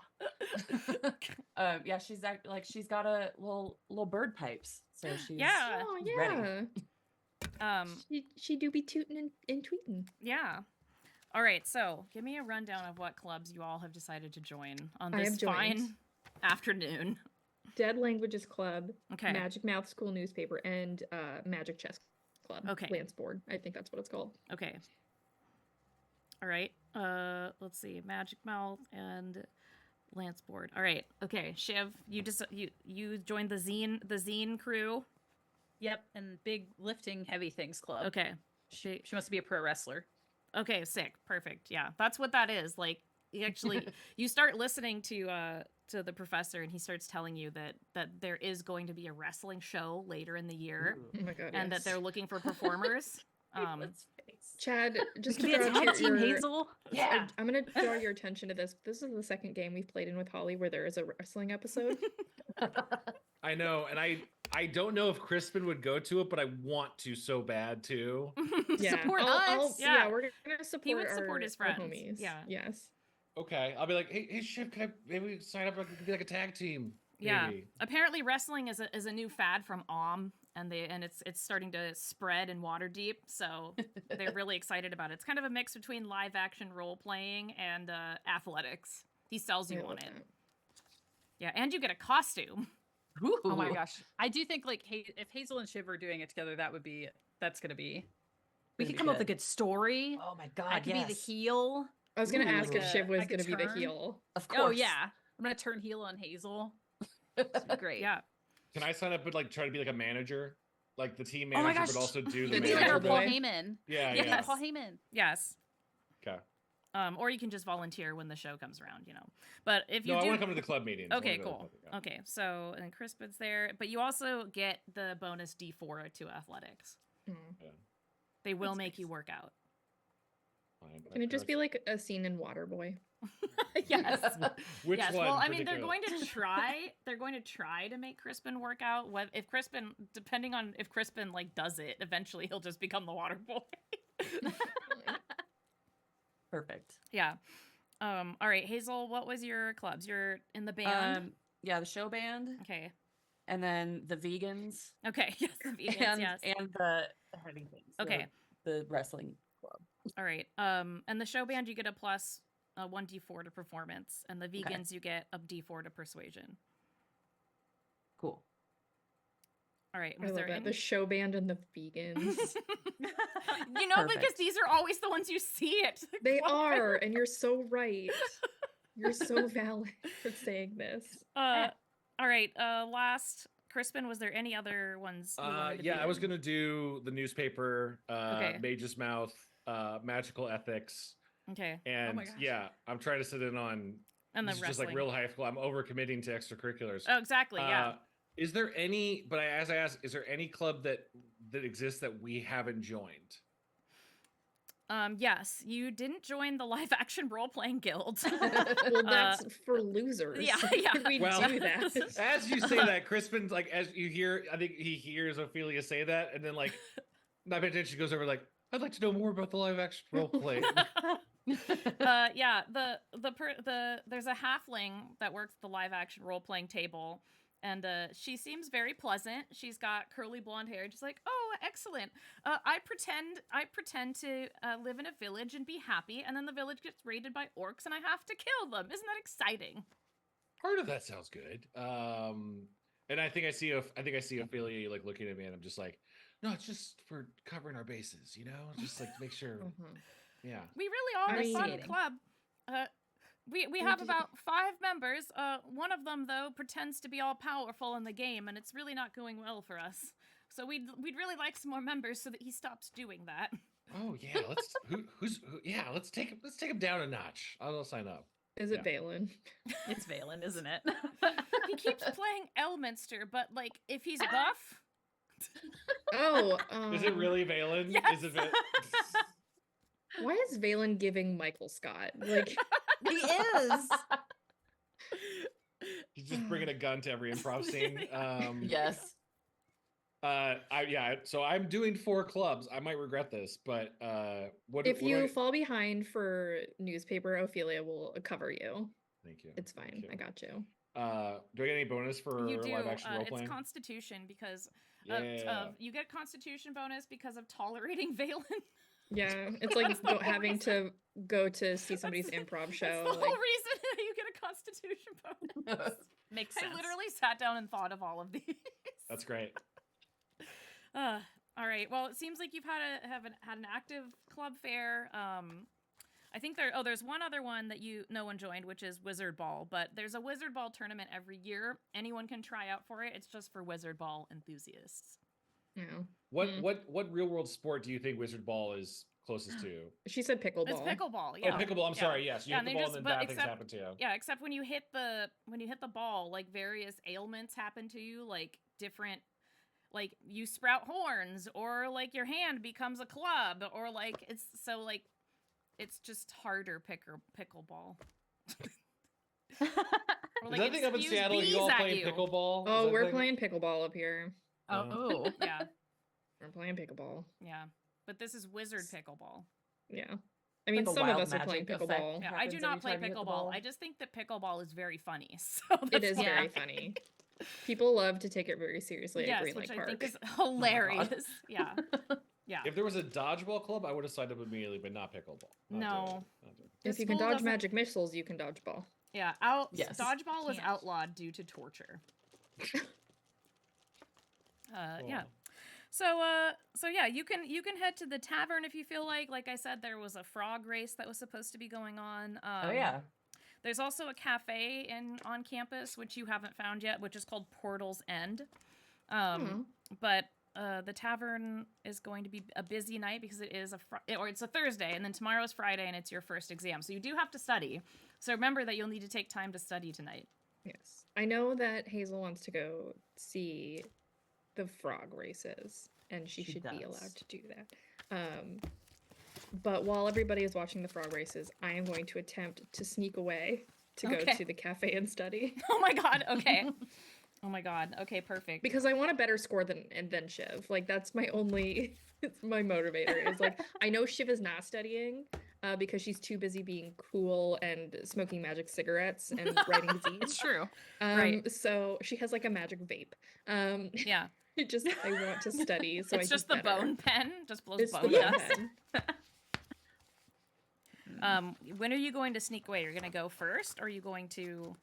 Yeah, she's got a little bird pipes. So she's Yeah. Oh she's ready. yeah. Um. She do be tootin' and tweeting. Yeah. All right. So, give me a rundown of what clubs you all have decided to join on I this have joined. fine afternoon. Dead Languages Club, Okay. Magic Mouth School Newspaper, and Magic Chess Club. Okay. Lance Board. I think that's what it's called. Okay. All right. Let's see. Magic Mouth and Lance Board. All right. Okay. Shiv, you joined the zine crew. Yep, and big lifting heavy things club. Okay. She wants to be a pro wrestler. Okay. Sick. Perfect. Yeah. That's what that is. Like, you start listening to the professor, and he starts telling you that there is going to be a wrestling show later in the year, Oh my god. and that yes. they're looking for performers. Chad, just Could to be a draw tag team, your, Hazel. Yeah. I'm gonna draw your attention to this. This is the second game we've played in with Holly where there is a wrestling episode. I know, and I don't know if Crispin would go to it, but I want to so bad too. Yeah, Support us. Yeah. we're gonna support. He would support his our friends. homies. Yeah. Yes. Okay, I'll be like, hey Shiv, can I maybe sign up? Like, be like a tag team. Yeah. Maybe. Apparently, wrestling is a new fad from and it's starting to spread in Waterdeep. So they're really excited about it. It's kind of a mix between live action role playing and athletics. He sells you I on love it. that. Yeah, and you get a costume. Oh my gosh. I do think like if Hazel and Shiv are doing it together, that's gonna be. We Gonna could be come up with a good. good story. Oh my god. I could be the heel. I was gonna Ooh, ask like if Shiv was I could gonna be the turn. heel. Of course. Oh yeah. I'm gonna turn heel on Hazel. It's great. Yeah. Can I sign up and like try to be like a manager, like the team Oh my manager, gosh. but also do You the could Be be like manager? our Boy. Paul Heyman. Yeah, Yes. yeah. Paul Heyman. Yes. Okay. Or you can just volunteer when the show comes around, But if you No, I do, want to come to the club meetings. I wanna okay, go to the cool. club meeting, yeah. Okay, so and Crispin's there, but you also get the bonus D4 to athletics. Hmm. They will That's make you nice. work out. Fine, Can it just be that's- like a scene in Waterboy? Yes. Which Yes. one? Well, I mean, they're particularly? going to try. They're going to try to make Crispin work out. If Crispin, depending on if Crispin like does it, eventually he'll just become the water boy. Perfect. Yeah. All right, Hazel. What was your clubs? You're in the band. Yeah, the show band, Okay. and then the vegans, Okay. Yes. The vegans. and Yes. and the heavy things. Okay. The wrestling club. All right. And the show band, you get a plus 1d4 to performance, and the vegans you get a d4 to persuasion. Cool. All right. I Was love there that. any... The show band and the vegans. because Perfect. these are always the ones you see at the They club are, fair. and you're so right. You're so valid for saying this. All right. Last, Crispin, was there any other ones? You wanted to Yeah, be I was in? gonna do the newspaper, Okay. Mage's Mouth, magical ethics, Okay. and my gosh. yeah, I'm trying to sit in on. And the This is just like wrestling. real high school. I'm over committing to extracurriculars. Oh, exactly. Yeah. Is there any? But as I asked, is there any club that exists that we haven't joined? Yes, you didn't join the live action role playing guild. Well, that's for losers. yeah, Why yeah. would we Well, do that? As you say that, Crispin's like, as you hear, I think he hears Ophelia say that, and then like, not paying attention, goes over like, I'd like to know more about the live action role play. Yeah, there's a halfling that works the live action role playing table, and she seems very pleasant. She's got curly blonde hair. Just like, oh, excellent. I pretend to live in a village and be happy, and then the village gets raided by orcs, and I have to kill them. Isn't that exciting? Part of that sounds good. And I think I see Ophelia like looking at me, and I'm just like, no, it's just for covering our bases, just like to make sure. Mhm. Yeah. We really are a fun Initiating. club. We have about 5 members. One of them though pretends to be all powerful in the game, and it's really not going well for us. So we'd really like some more members so that he stops doing that. Oh yeah. Let's let's take him down a notch. I'll sign up. Is it Valen? It's Valen, isn't it? He keeps playing Elminster, but like if he's buff, Oh, Is it really Valen? Yes. Is it? Why is Valen giving Michael Scott? Like, He is. He's just bringing a gun to every improv scene. Yes. So I'm doing 4 clubs. I might regret this, but what if what do you I- fall behind for newspaper, Ophelia will cover you. Thank you. It's fine. Thank you. I got you. Do I get any bonus for you do. live action role It's playing? Constitution because Yeah. you get Constitution bonus because of tolerating Valen. Yeah, it's like having to go to see somebody's improv That's show. the whole Like, reason you get a Constitution bonus. Makes I sense. literally sat down and thought of all of these. That's great. All right. Well, it seems like you've had an active club fair. I think there's one other one that no one joined, which is Wizard Ball. But there's a Wizard Ball tournament every year. Anyone can try out for it. It's just for Wizard Ball enthusiasts. Yeah. What real world sport do you think Wizard Ball is closest to? She said pickleball. It's pickleball. Yeah. Oh, pickleball. I'm sorry. Yes, you Yeah, hit the and they ball, just- and then but bad things except- happen to you. Yeah, except when you hit the ball, like various ailments happen to you, like different, like you sprout horns, or like your hand becomes a club, or like it's just harder pickleball. Or, Is that thing up in spews Seattle? bees You all at playing you. pickleball? Is Oh, that we're thing- playing pickleball up here. Oh. Yeah, We're playing pickleball. yeah. But this is wizard pickleball. Yeah. I mean, Like a some of wild us are playing magic effect. pickleball. Yeah, I happens do every not play time you hit the pickleball. ball. I just think that pickleball is very funny. So It that's is why. very funny. People love to take it very seriously at Yes, Greenlight which I Park. think is hilarious. Yeah, yeah. If there was a dodgeball club, I would have signed up immediately, but not pickleball. Not No. doing it. Not doing it. If This you can school dodge doesn't- magic missiles, you can dodge ball. Yeah, Yes. dodgeball was Can't. outlawed due to torture. Yeah. Cool. So yeah, you can head to the tavern if you feel like. Like I said, there was a frog race that was supposed to be going on. Oh yeah. There's also a cafe on campus which you haven't found yet, which is called Portal's End. But the tavern is going to be a busy night because it is it's a Thursday, and then tomorrow is Friday, and it's your first exam. So you do have to study. So remember that you'll need to take time to study tonight. Yes. I know that Hazel wants to go see the frog races, and she She should be does. allowed to do that. But while everybody is watching the frog races, I am going to attempt to sneak away to go Okay. to the cafe and study Oh my god. Okay. Oh my god. Okay. Perfect. because I want a better score than Shiv. Like that's my only, it's my motivator. Is like I know Shiv is not studying because she's too busy being cool and smoking magic cigarettes and writing It's disease. true. Right. So she has like a magic vape. Yeah. I want to study. So It's I just do the better. bone pen. Just blows It's the bone bone dust. pen. When are you going to sneak away? You're gonna go first, or are you going to?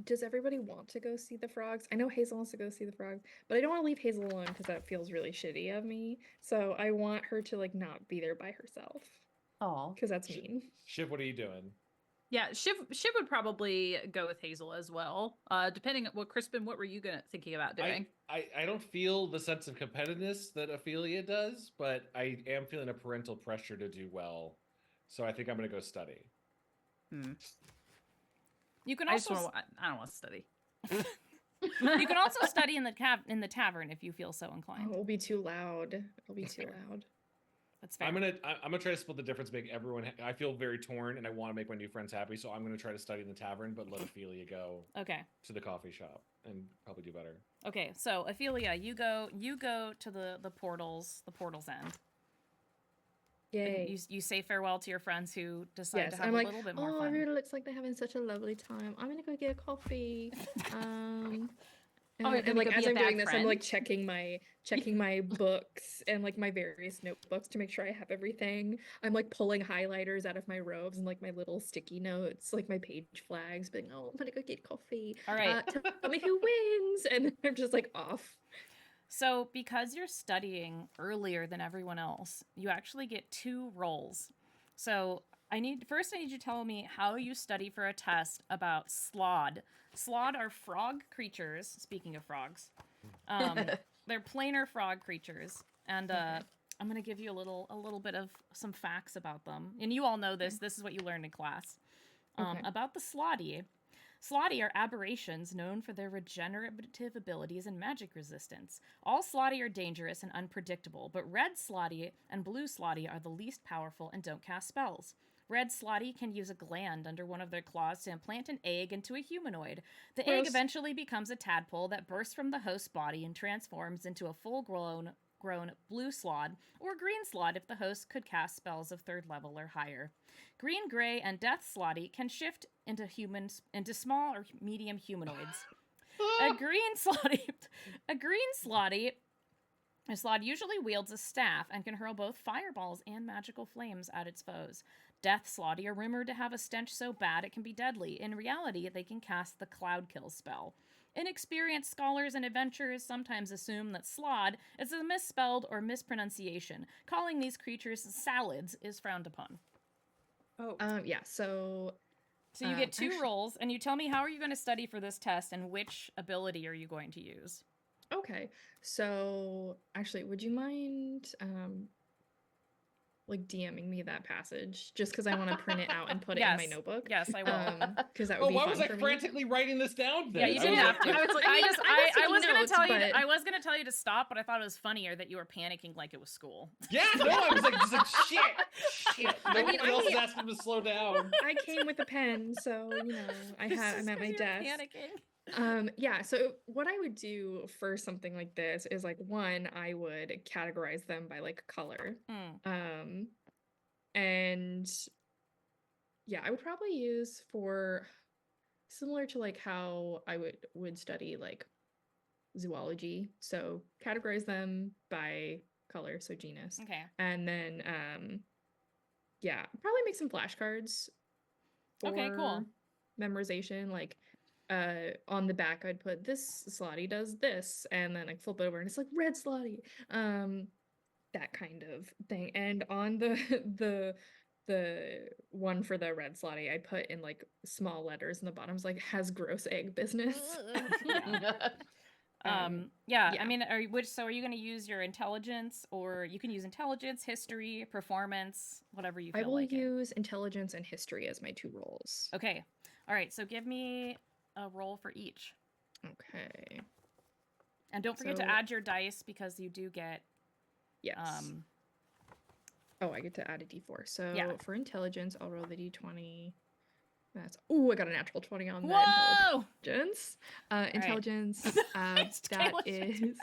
Does everybody want to go see the frogs? I know Hazel wants to go see the frogs, but I don't want to leave Hazel alone because that feels really shitty of me. So I want her to like not be there by herself Oh. because that's mean. Shiv, what are you doing? Yeah, Shiv would probably go with Hazel as well. Depending on Crispin, what were you thinking about doing? I don't feel the sense of competitiveness that Ophelia does, but I am feeling a parental pressure to do well. So I think I'm going to go study. You can I just also want. I don't want to study. you can also study in the tavern if you feel so Oh, inclined. it'll be too loud. It'll be too loud. That's fair. I'm gonna try to split the difference, make everyone. I feel very torn, and I want to make my new friends happy. So I'm gonna try to study in the tavern, but let Ophelia go Okay. to the coffee shop and probably do better. Okay. So Ophelia, you go to the portals end. And Yay. you say farewell to your friends who decide Yes, to have I'm a like, little bit more oh, fun. everyone looks like they're having such a lovely time. I'm gonna go get a coffee. Oh, you're And gonna like go as be a I'm doing bad this, I'm like friend? checking my books and like my various notebooks to make sure I have everything. I'm like pulling highlighters out of my robes and like my little sticky notes, like my page flags, being, oh, I'm gonna go get coffee. All right. Tell me who wins, and then I'm just like off. So, because you're studying earlier than everyone else, you actually get 2 rolls. So, I need you to tell me how you study for a test about Slod. Slod are frog creatures. Speaking of frogs, they're planar frog creatures, and I'm gonna give you a little bit of some facts about them. And you all know this. This is what you learned in class Okay. about the Slotty. Slotty are aberrations known for their regenerative abilities and magic resistance. All Slotty are dangerous and unpredictable, but red Slotty and blue Slotty are the least powerful and don't cast spells. Red Slotty can use a gland under one of their claws to implant an egg into a humanoid. The egg Gross. eventually becomes a tadpole that bursts from the host's body and transforms into a full-grown blue slod, or green slod if the host could cast spells of 3rd level or higher. Green, gray, and death slotty can shift into small or medium humanoids. A green slotty A Slod usually wields a staff and can hurl both fireballs and magical flames at its foes. Death Slotty are rumored to have a stench so bad it can be deadly. In reality, they can cast the Cloud Kill spell. Inexperienced scholars and adventurers sometimes assume that Slod is a misspelled or mispronunciation. Calling these creatures salads is frowned upon. Oh, Yeah, so So you get two actually- rolls, and you tell me how are you going to study for this test and which ability are you going to use? okay. So actually, would you mind like DMing me that passage just because I want to print it out and put it in my Yes. notebook? Yes, I will. Because that would Oh, be why fun was I for me. frantically writing this down then? Yeah, you I didn't was have to. I was like, I I just, was I taking was gonna notes, tell you. but- I was gonna tell you to stop, but I thought it was funnier that you were panicking like it was school. Yeah, no, I was like, just like shit. I Nobody mean, else is asking him to slow down. I came with a pen, so I'm at my desk. Panicking. Yeah, so what I would do for something like this is like one, I would categorize them by like color. Hmm. And yeah, I would probably use for similar to like how I would study like zoology. So categorize them by color, so genus. Okay. And then yeah, probably make some flashcards Okay, cool. memorization. Like on the back I'd put this slotty does this, and then like flip it over and it's like red slotty. That kind of thing. And on the one for the red slotty, I put in like small letters in the bottoms like has gross egg business. Yeah. yeah. I mean, are you going to use your intelligence, or you can use intelligence, history, performance, whatever you feel I will like. use intelligence and history as my 2 rolls. Okay. All right. So give me a roll for each, Okay. and don't forget to So- add your dice because you do get Yes. Oh, I get to add a d4. So Yeah. for intelligence, I'll roll the d20. That's I got a natural 20 on the Whoa! intelligence. Intelligence. It's That Kayla is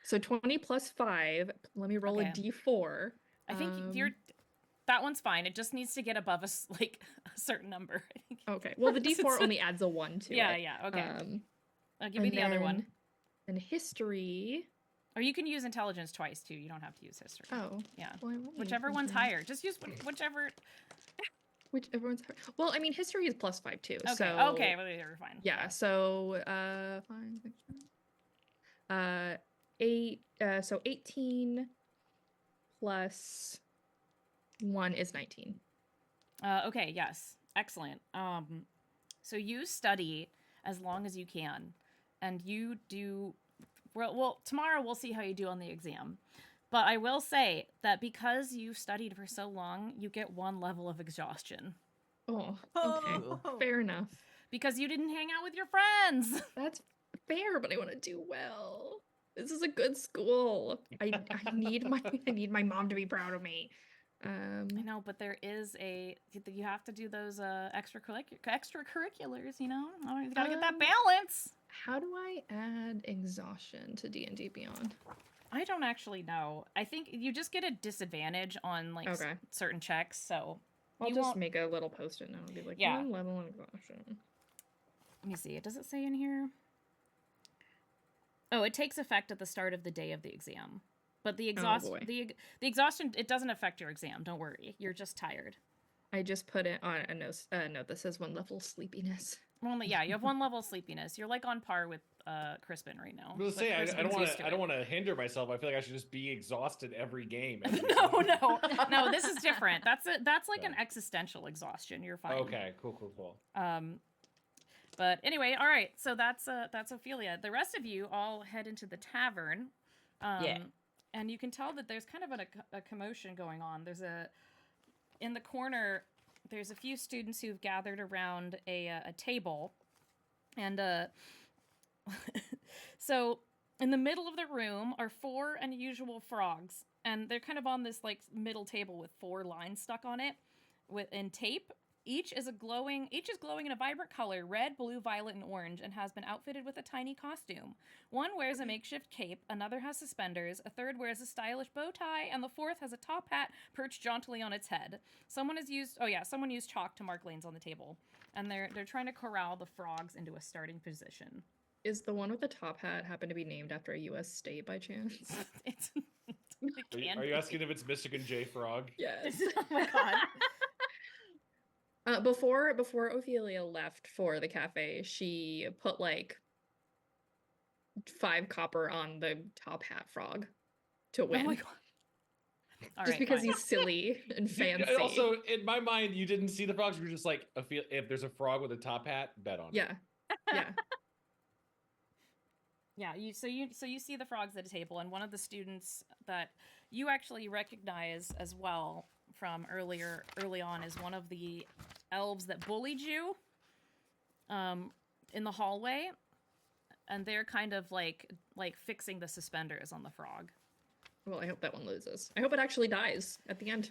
so 20 plus 5. Let me roll Okay. a d4. I think that one's fine. It just needs to get above like a certain number. I think. Okay. Well, the Since d4 it's- only adds a 1 to Yeah, it. yeah. Okay. I'll give And you the other one. then history. Or you can use intelligence twice too. You don't have to use history. Oh. Yeah. Well, I won't use Whichever one's history. higher. Just use whichever. Whichever one's higher. Well, I mean, history is plus 5 too. Okay. So Okay. Well, you're fine. yeah. So 5, 6, 7, 8. So 18 plus 1 is 19. Okay. Yes. Excellent. So you study as long as you can, and you do. Well, tomorrow we'll see how you do on the exam. But I will say that because you've studied for so long, you get 1 level of exhaustion. Oh, okay. Oh. Fair enough. Because you didn't hang out with your friends. That's fair, but I want to do well. This is a good school. I need my mom to be proud of me. I know, but there is you have to do those extracurriculars, you know? Oh, you gotta get that balance. How do I add exhaustion to D&D Beyond? I don't actually know. I think you just get a disadvantage on like Okay. certain checks, so I'll you just won't- make a little post-it note and be like, Yeah. 1 level of exhaustion. Let me see. Does it say in here? Oh, it takes effect at the start of the day of the exam. But the boy. the exhaustion, it doesn't affect your exam. Don't worry. You're just tired. I just put it on a note that says 1 level sleepiness. Well, yeah, you have 1 level of sleepiness. You're like on par with Crispin right now. I was but gonna say, I Crispin's don't used want to to. I it. don't want to hinder myself. I feel like I should just be exhausted every game. No. This is different. That's like an Okay. existential exhaustion. You're fine. Okay, cool. But anyway, all right. So that's Ophelia. The rest of you all head into the tavern. Yeah. And you can tell that there's kind of a commotion going on. In the corner, there's a few students who've gathered around a table, and so in the middle of the room are 4 unusual frogs, and they're kind of on this like middle table with 4 lines stuck on it in tape. Each is glowing in a vibrant color, red, blue, violet, and orange, and has been outfitted with a tiny costume. One wears a makeshift cape, another has suspenders, a third wears a stylish bow tie, and the fourth has a top hat perched jauntily on its head. Someone used chalk to mark lanes on the table, and they're trying to corral the frogs into a starting position. Is the one with the top hat happen to be named after a U.S. state by chance? It Are you, can are you be. asking if it's Michigan J Frog? Yes. Oh my god. Before Ophelia left for the cafe, she put like 5 copper on the top hat frog to win. Oh my god. All Just right, because fine. he's silly and fancy. Also, in my mind, you didn't see the frogs. You were just like, if there's a frog with a top hat, bet on it. Yeah. Yeah. Yeah, you see the frogs at a table, and one of the students that you actually recognize as well from early on is one of the elves that bullied you in the hallway, and they're kind of like fixing the suspenders on the frog. Well, I hope that one loses. I hope it actually dies at the end.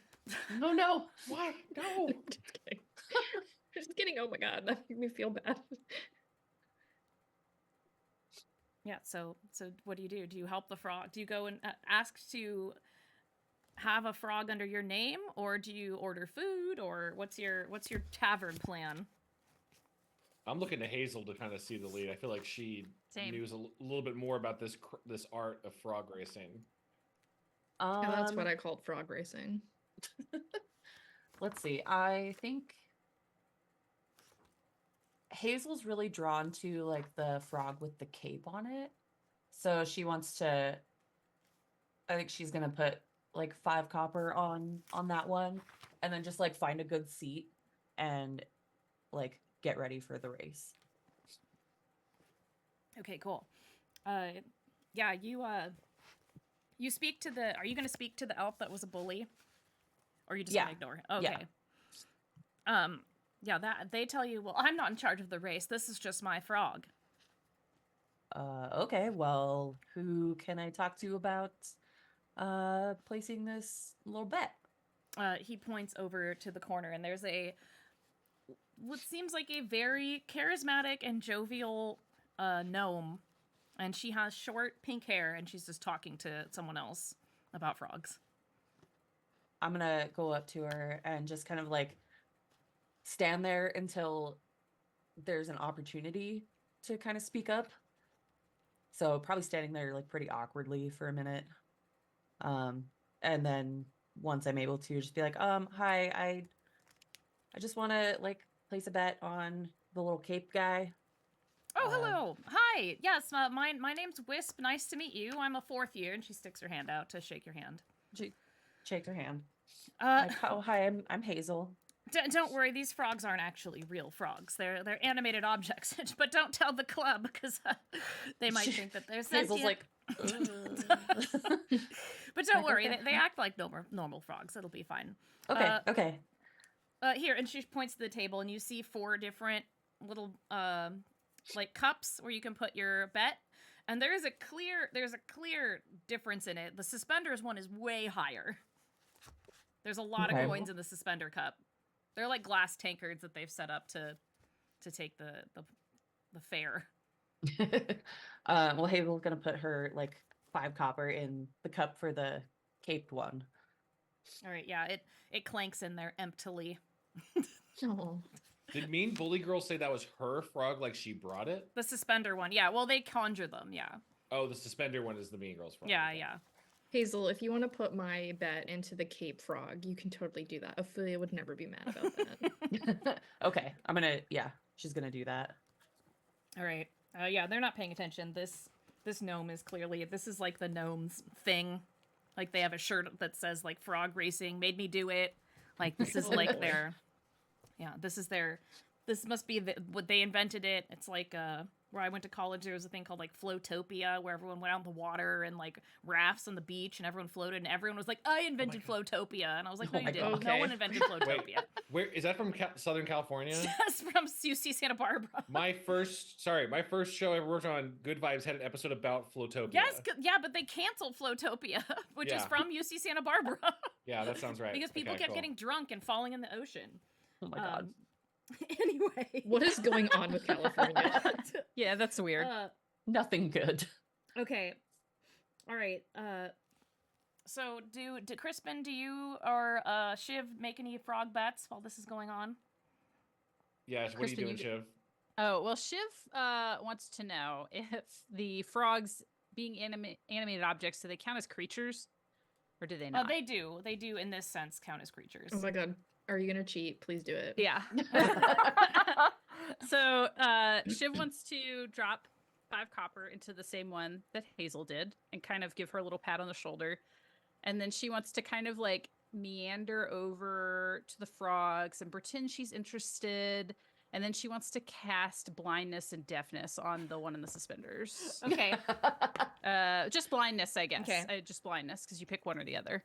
No. Why? No. Just kidding. Just kidding. Oh my god, that made me feel bad. Yeah, so what do? Do you help the frog? Do you go and ask to have a frog under your name, or do you order food, or what's your tavern plan? I'm looking to Hazel to kind of see the lead. I feel like she Same. knows a little bit more about this art of frog racing. Yeah, that's what I called frog racing. Let's see. I think Hazel's really drawn to like the frog with the cape on it. So she wants to, I think she's gonna put like 5 copper on that one, and then just like find a good seat and like get ready for the race. Okay, cool. Yeah, you speak to the. Are you going to speak to the elf that was a bully, or are you just Yeah. going to ignore him? Okay. Yeah. Yeah, that they tell you. Well, I'm not in charge of the race. This is just my frog. Okay, well, who can I talk to about placing this little bet? He points over to the corner, and there's what seems like a very charismatic and jovial gnome, and she has short pink hair, and she's just talking to someone else about frogs. I'm gonna go up to her and just kind of like stand there until there's an opportunity to kind of speak up. So probably standing there like pretty awkwardly for a minute. And then once I'm able to just be like, hi, I just want to like place a bet on the little cape guy. Oh, hello. Hi. Yes, my name's Wisp. Nice to meet you. I'm a 4th year, and she sticks her hand out to shake your hand. She shakes her hand. Uh, Like, oh, hi, I'm Hazel. don't worry, these frogs aren't actually real frogs. They're animated objects. But don't tell the club, because they might think that they're Hazel's sentient. like, But don't worry, okay. they act like normal frogs. It'll be fine. okay, okay. Here, and she points to the table, and you see 4 different little like cups where you can put your bet. And there's a clear difference in it. The suspenders one is way higher. There's a lot Okay. of coins in the suspender cup. They're like glass tankards that they've set up to take the fare. Well, Hazel's gonna put her like 5 copper in the cup for the caped one. All right, yeah, it clanks in there emptily. Oh. Did Mean Bully Girl say that was her frog, like she brought it? The suspender one, yeah. Well, they conjure them, yeah. Oh, the suspender one is the Mean Girl's frog. Yeah, okay. yeah. Hazel, if you want to put my bet into the Cape Frog, you can totally do that. Ophelia would never be mad about that. Okay, she's gonna do that. All right. Yeah, they're not paying attention. This gnome is clearly, this is like the gnome's thing. Like they have a shirt that says like frog racing made me do it. Like this is like their, yeah, this must be what they invented it. It's like where I went to college, there was a thing called like Floatopia, where everyone went out in the water and like rafts on the beach, and everyone floated, and everyone was like, I invented Floatopia, and I was like, no, Oh you my didn't. God. No Okay. one invented Floatopia. Where is that from? Southern California? Yes, from UC Santa Barbara. my first show I ever worked on, Good Vibes, had an episode about Floatopia. Yes, yeah, but they canceled Floatopia, which is Yeah. from UC Santa Barbara. Yeah, that sounds right. Because people Okay, kept cool. getting drunk and falling in the ocean. Oh my god. Anyway. What is going on with California? Yeah, that's weird. Nothing good. Okay. All right. So do Crispin, do you or Shiv make any frog bets while this is going on? Yeah, what Crispin, are you doing, Shiv? Oh, well, Shiv wants to know if the frogs being animated objects, do they count as creatures or do they not? They do. They do in this sense count as creatures. Oh my god. Are you gonna cheat? Please do it. Yeah. So Shiv wants to drop 5 copper into the same one that Hazel did and kind of give her a little pat on the shoulder. And then she wants to kind of like meander over to the frogs and pretend she's interested. And then she wants to cast blindness and deafness on the one in the suspenders. Okay. Just blindness, I guess. Okay. Just blindness, because you pick one or the other.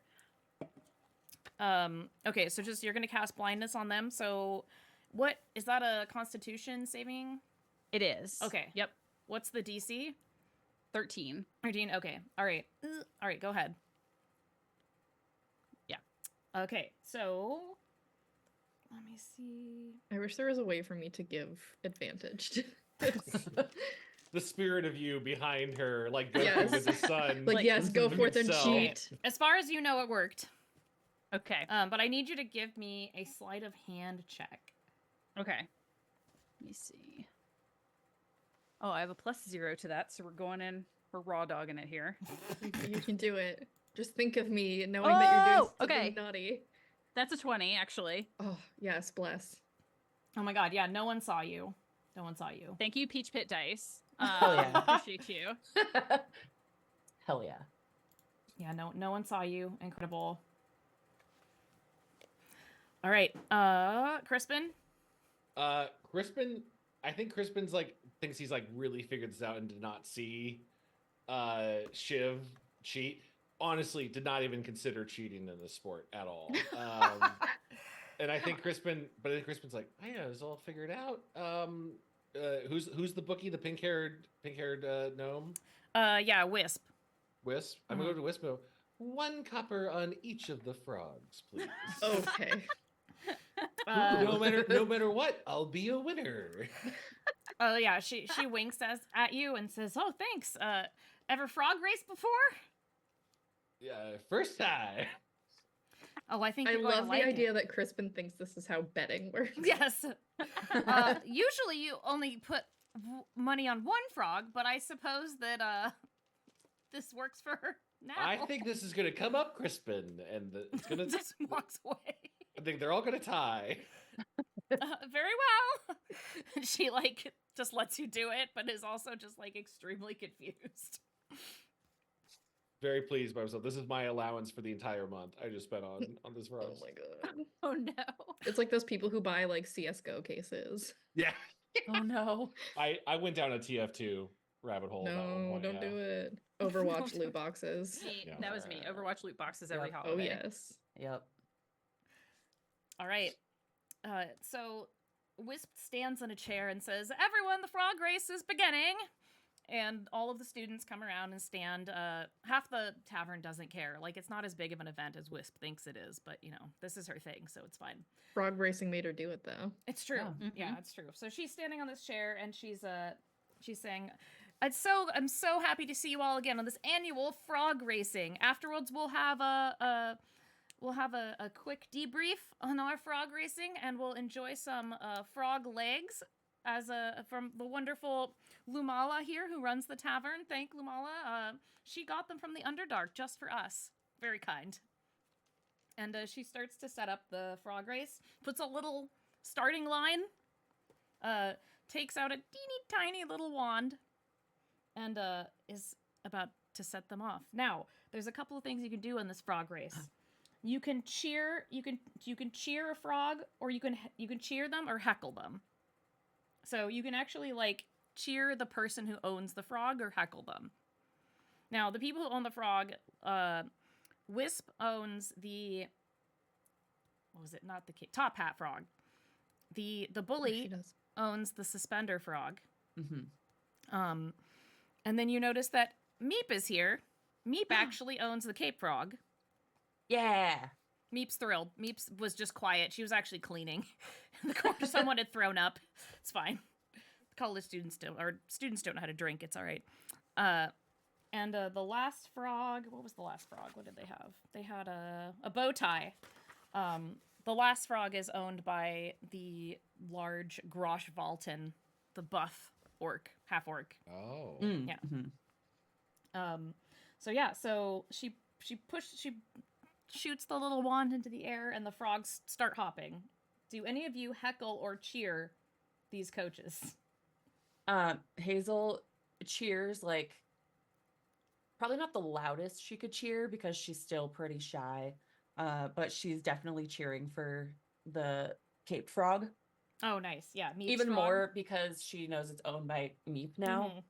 Okay, so just you're gonna cast blindness on them. So what is that, a constitution saving? It is. Okay. Yep. What's the DC? 13. 13. Okay. All right. All right, go ahead. Yeah. Okay, so let me see. I wish there was a way for me to give advantage to this. The spirit of you behind her, like Goku Yes. with his son. Like, yes, go forth and himself. cheat. As far as you know, it worked. Okay. But I need you to give me a sleight of hand check. Okay. Let me see. Oh, I have a +0 to that, so we're going in. We're raw dogging it here. You can do it. Just think of me knowing that you're doing Oh, something okay. naughty. That's a 20, actually. Oh, yes, bless. Oh my god, yeah, no one saw you. No one saw you. Thank you, Peach Pit Dice. Hell yeah. Appreciate you. Hell yeah. Yeah, no one saw you. Incredible. All right, Crispin. Crispin, I think Crispin's like thinks he's like really figured this out and did not see Shiv cheat. Honestly, did not even consider cheating in this sport at all. And I think Crispin's like, oh yeah, it's all figured out. Who's the bookie? The pink-haired gnome? Yeah, Wisp. Wisp. I'm gonna go to Wisp. 1 copper on each of the frogs, please. Okay. No matter what, I'll be a winner. Oh yeah, she winks at you and says, "Oh, thanks. Ever frog race before?" Yeah, first time. Oh, I think I you're going to love the like it. idea that Crispin thinks this is how betting works. Yes. Usually you only put money on one frog, but I suppose that this works for her now. I think this is gonna come up, Crispin, and it's gonna. just walks away. I think they're all gonna tie. Very well. She like just lets you do it, but is also just like extremely confused. Very pleased by myself. This is my allowance for the entire month I just spent on this Oh rose. my god. Oh, no. It's like those people who buy like CSGO cases. Yeah, Oh no. I went down a TF2 rabbit hole. at that one No, point, don't yeah. do it. Overwatch loot boxes. Me. Yeah. That was me. Overwatch loot boxes every Yep. Oh holiday. yes. Yep. All right. So Wisp stands in a chair and says, "Everyone, the frog race is beginning." And all of the students come around and stand. Half the tavern doesn't care. Like, it's not as big of an event as Wisp thinks it is, but, you know, this is her thing, so it's fine. Frog racing made her do it though. It's true. Yeah. Yeah, it's true. So she's standing on this chair and she's saying, I'm so happy to see you all again on this annual frog racing. Afterwards, we'll have a quick debrief on our frog racing, and we'll enjoy some frog legs from the wonderful Lumala here, who runs the tavern. Thank Lumala. She got them from the Underdark just for us. Very kind. And she starts to set up the frog race. Puts a little starting line. Takes out a teeny tiny little wand. And is about to set them off. Now, there's a couple of things you can do in this frog race. You can cheer. You can cheer a frog, or you can cheer them or heckle them. So you can actually like cheer the person who owns the frog or heckle them. Now, the people who own the frog, Wisp owns the top hat frog. The She bully does. owns the suspender frog. Mm-hmm. And then you notice that Meep is here. Meep actually owns the cape frog. Yeah. Meep's thrilled. Meep's was just quiet. She was actually cleaning in the corner. Someone had thrown up. It's fine. College students don't know how to drink. It's all right. And the last frog. What was the last frog? What did they have? They had a bow tie. The last frog is owned by the large Grosh Valton buff orc, half orc. Oh. Yeah. So yeah, so she shoots the little wand into the air, and the frogs start hopping. Do any of you heckle or cheer these coaches? Hazel cheers, like, probably not the loudest she could cheer because she's still pretty shy. But she's definitely cheering for the Cape Frog. Oh, nice. Yeah, Meep's Even frog. more because she knows it's owned by Meep now.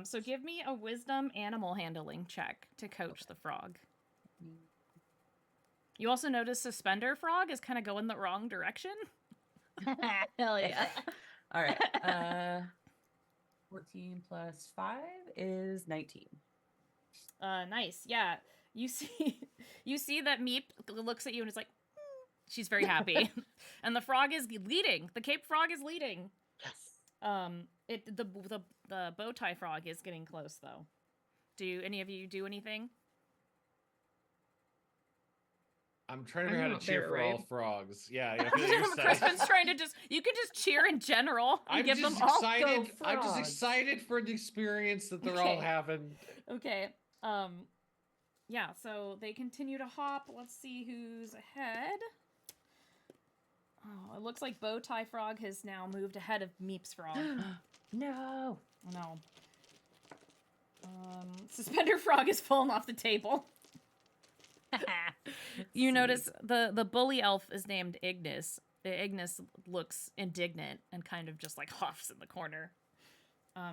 So give me a wisdom animal handling check to coach the frog. You also notice Suspender Frog is kind of going the wrong direction. Hell yeah. All right. 14 plus 5 is 19. Nice. Yeah. You see that Meep looks at you and is like, she's very happy. And the frog is leading. The Cape Frog is leading. Yes. The bow tie frog is getting close though. Do any of you do anything? I'm trying to figure out how to cheer for all frogs. Yeah, I feel like Crispin's trying to you can just cheer in general and give them all. excited. Go I'm just frogs. excited for the experience that they're all Okay. having. Okay. Yeah, so they continue to hop. Let's see who's ahead. Oh, it looks like Bowtie Frog has now moved ahead of Meep's Frog. No. Oh, no. Suspender Frog is falling off the table. You notice the bully elf is named Ignis. Ignis looks indignant and kind of just like huffs in the corner.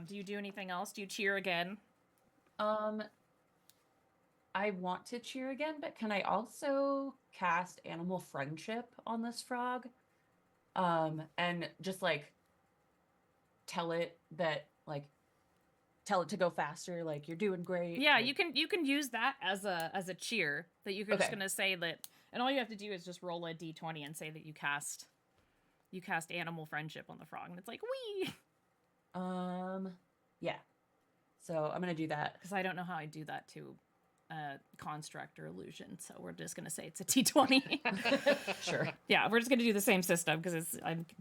Do you do anything else? Do you cheer again? I want to cheer again, but can I also cast Animal Friendship on this frog? And just like tell it to go faster, like you're doing great. Yeah, like- you can use that as a cheer that you're just Okay. gonna say that, and all you have to do is just roll a d20 and say that you cast Animal Friendship on the frog, and it's like wee. Yeah. So I'm gonna do that. Because I don't know how I do that to construct or illusion, so we're just gonna say it's a d20. Sure. Yeah, we're just gonna do the same system because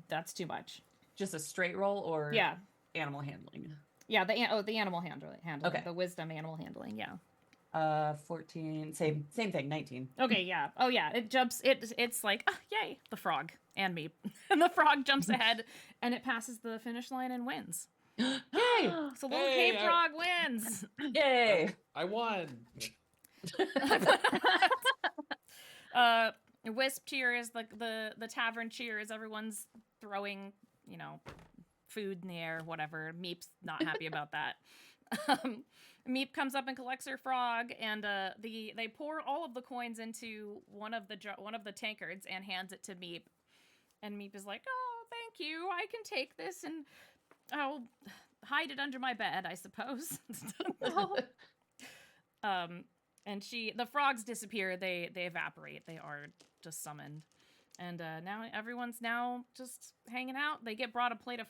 that's too much. Just a straight roll or Yeah, animal handling. yeah. The animal handling. Okay. The wisdom animal handling. Yeah. 14, same thing, 19. Okay, yeah. Oh, yeah. It jumps. It's like, oh, yay, the frog and me, and the frog jumps ahead, and it passes the finish line and wins. Yay! So little Hey, Cape Frog wins. Yay! I won. Wisp cheer is the tavern cheer is everyone's throwing, food in the air, whatever. Meep's not happy about that. Meep comes up and collects her frog, and they pour all of the coins into one of the tankards and hands it to Meep. And Meep is like, "Oh, thank you. I can take this and I'll hide it under my bed, I suppose." And the frogs disappear. They evaporate. They are just summoned. And now everyone's just hanging out. They get brought a plate of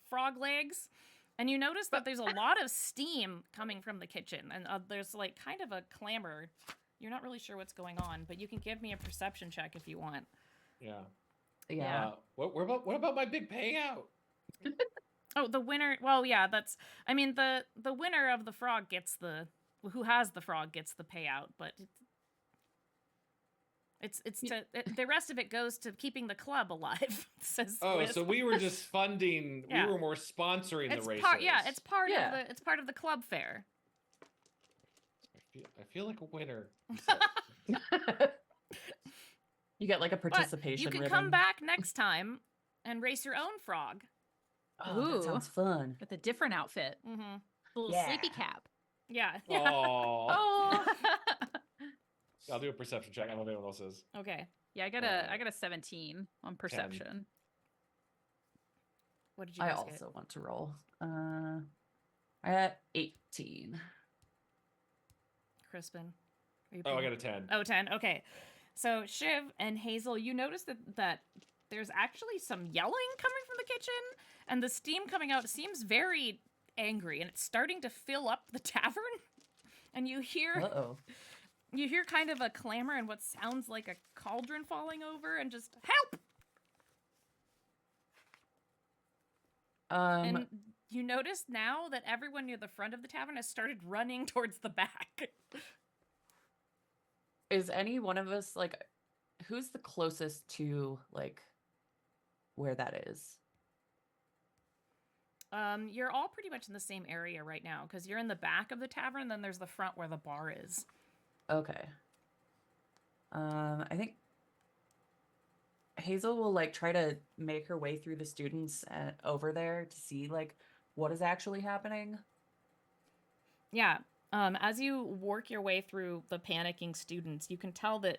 frog legs. And you notice that there's a lot of steam coming from the kitchen. And there's like kind of a clamor. You're not really sure what's going on, but you can give me a perception check if you want. Yeah. Yeah. What about my big payout? Oh, the winner. Well, yeah, the winner of the frog gets who has the frog gets the payout, but the rest of it goes to keeping the club alive. Says Wisp. So we were just funding. Yeah. We were more sponsoring the races. It's part of the club fair. I feel like a winner. You get like a But participation you can ribbon. come back next time and race your own frog. Oh, Ooh. that sounds fun. With a different outfit. Mm-hmm. Little Yeah. sleepy cap. Yeah. Oh. Oh. I'll do a perception check. I don't know if anyone else is. Okay. Yeah, I got a 17 on perception. What did you I guys also want to roll. I got 18. get? Crispin. Are you Oh, I paying- got a 10. Oh, 10. Okay. So Shiv and Hazel, you notice that there's actually some yelling coming from the kitchen, and the steam coming out seems very angry, and it's starting to fill up the tavern. And you hear Uh-oh. kind of a clamor and what sounds like a cauldron falling over, and just help. And you notice now that everyone near the front of the tavern has started running towards the back. Is any one of us like, who's the closest to like where that is? You're all pretty much in the same area right now because you're in the back of the tavern. Then there's the front where the bar is. Okay. I think Hazel will like try to make her way through the students over there to see like what is actually happening. Yeah. As you work your way through the panicking students, you can tell that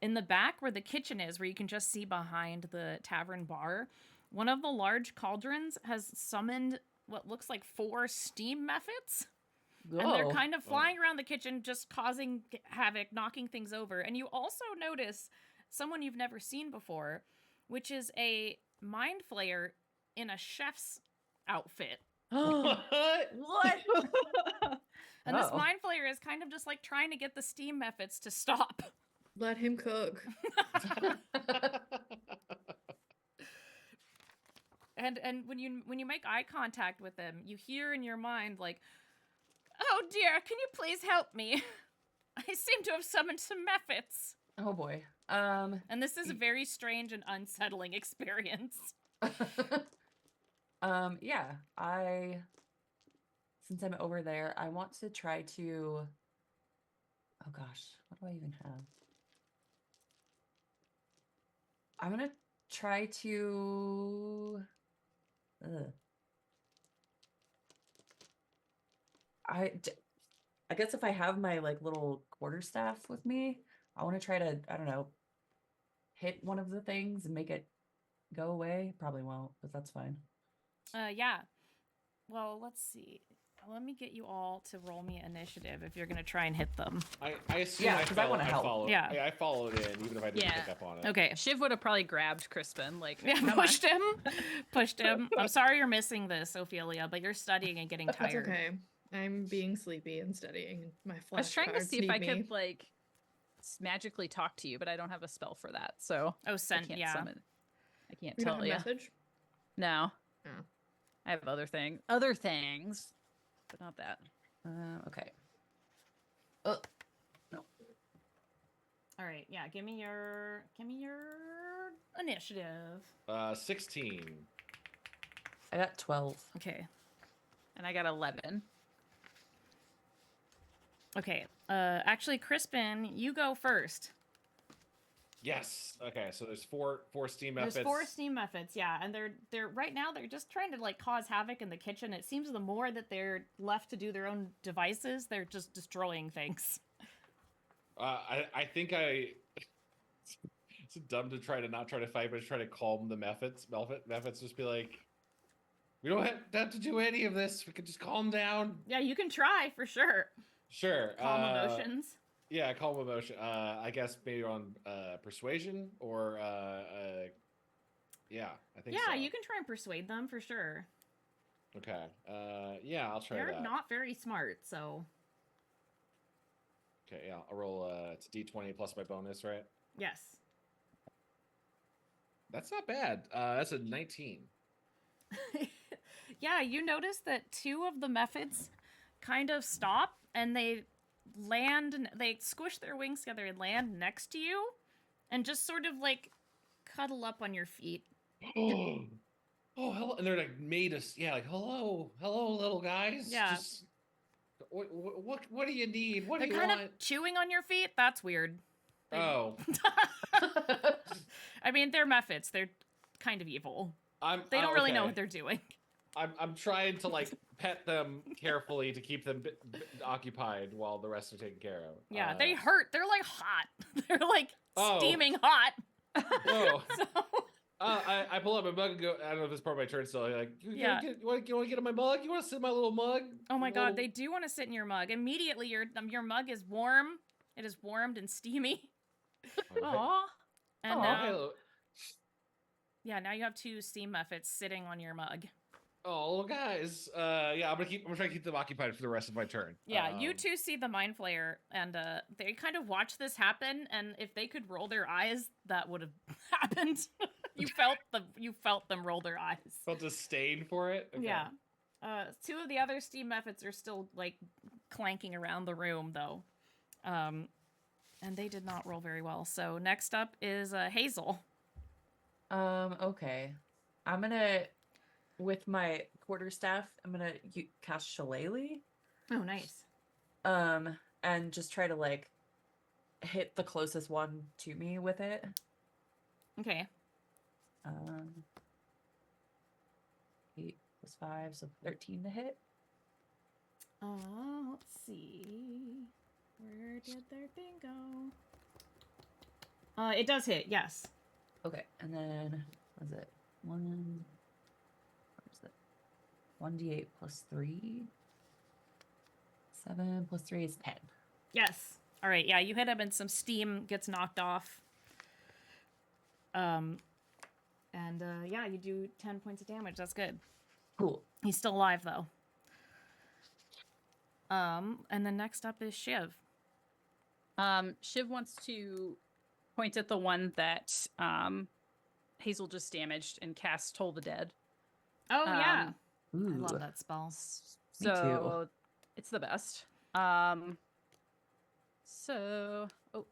in the back where the kitchen is, where you can just see behind the tavern bar, one of the large cauldrons has summoned what looks like 4 steam Mephits. And they're kind of flying around the kitchen, just causing havoc, knocking things over. And you also notice someone you've never seen before, which is a mind flayer in a chef's outfit. What? What? And this mind flayer is kind of just like trying to get the steam Mephits to stop. Let him cook. And when you make eye contact with them, you hear in your mind like, "Oh dear, can you please help me? I seem to have summoned some Mephits." Oh boy. And this is a very strange and unsettling experience. Yeah, since I'm over there, I want to try to, oh gosh, what do I even have? I'm gonna try to, I guess if I have my like little quarterstaff with me, I want to try to, I don't know, hit one of the things and make it go away. Probably won't, but that's fine. Yeah. Well, let's see. Let me get you all to roll me initiative if you're gonna try and hit them. I assume Yeah, 'cause I wanna help. followed, Yeah. I followed in, even if I didn't Yeah. pick up on it. Okay. Shiv would have probably grabbed Crispin, like, Yeah, come on. pushed him. Pushed him. I'm sorry you're missing this, Ophelia, but you're studying and getting That's tired. okay. I'm being sleepy and studying. My I was trying to flashcards see if need I me. could like magically talk to you, but I don't have a spell for that, so Oh, I sent. can't Yeah. summon. I can't You don't tell have you. a message? No. Oh. I have other things, but not that. Okay. No. All right. Yeah. Give me your initiative. 16. I got 12. Okay. And I got 11. Okay. Actually, Crispin, you go first. Yes. Okay, so there's four steam Mephits. There's 4 steam Mephits, yeah, and they're right now they're just trying to like cause havoc in the kitchen. It seems the more that they're left to do their own devices, they're just destroying things. I think it's dumb to not try to fight, but to try to calm the Mephits. Mephits just be like, we don't have to do any of this. We can just calm down. Yeah, you can try for sure. Sure. Calm emotions. Yeah, calm emotion. I guess maybe on persuasion or yeah, I think so. Yeah, you can try and persuade them for sure. Okay. Yeah, I'll try They're that. not very smart, so Okay, yeah, I'll roll it's a D20 plus my bonus, right? yes. That's not bad. That's a 19. Yeah, you notice that 2 of the Mephits kind of stop and they squish their wings together and land next to you and just sort of like cuddle up on your feet. Oh, hello. And they're like made us, yeah, like hello, little guys. Yeah. Just, what do you need? What They're do you kind want? of chewing on your feet. That's weird. Oh, I mean, they're Mephits. They're kind of evil. They don't really know what they're doing. I'm trying to like pet them carefully to keep them occupied while the rest are taken care of. Yeah, they hurt. They're like hot. They're like Oh. steaming hot. Oh. So, I pull up my mug and go. I don't know if it's part of my turn still. Like, Yeah. you want to get in my mug? You want to sit in my little mug? oh my god, Little- they do want to sit in your mug. Immediately, your mug is warm. It is warmed and steamy. Aw. And Oh, now, hello. yeah, now you have 2 steam Mephits sitting on your mug. Oh, little guys. Yeah, I'm gonna try to keep them occupied for the rest of my turn. Yeah, you 2 see the mind flayer, and they kind of watch this happen. And if they could roll their eyes, that would have happened. you felt them roll their eyes. Felt disdain for it. Okay. Yeah. Two of the other steam Mephits are still like clanking around the room though. And they did not roll very well. So next up is Hazel. Okay. I'm gonna, with my quarterstaff, I'm gonna cast Shillelagh. Oh, nice. And just try to like hit the closest one to me with it. Okay. 8 + 5, so 13 to hit. Let's see. Where did their thing go? It does hit, yes. Okay, and then what is it? What is it? 1d8 + 3. 7 + 3 is 10. Yes. All right. Yeah, you hit him, and some steam gets knocked off. Yeah, you do 10 points of damage. That's good. Cool. He's still alive though. And then next up is Shiv. Shiv wants to point at the one that Hazel just damaged and cast Toll the Dead. Oh yeah, Ooh. I love that spell. Me So it's the best. I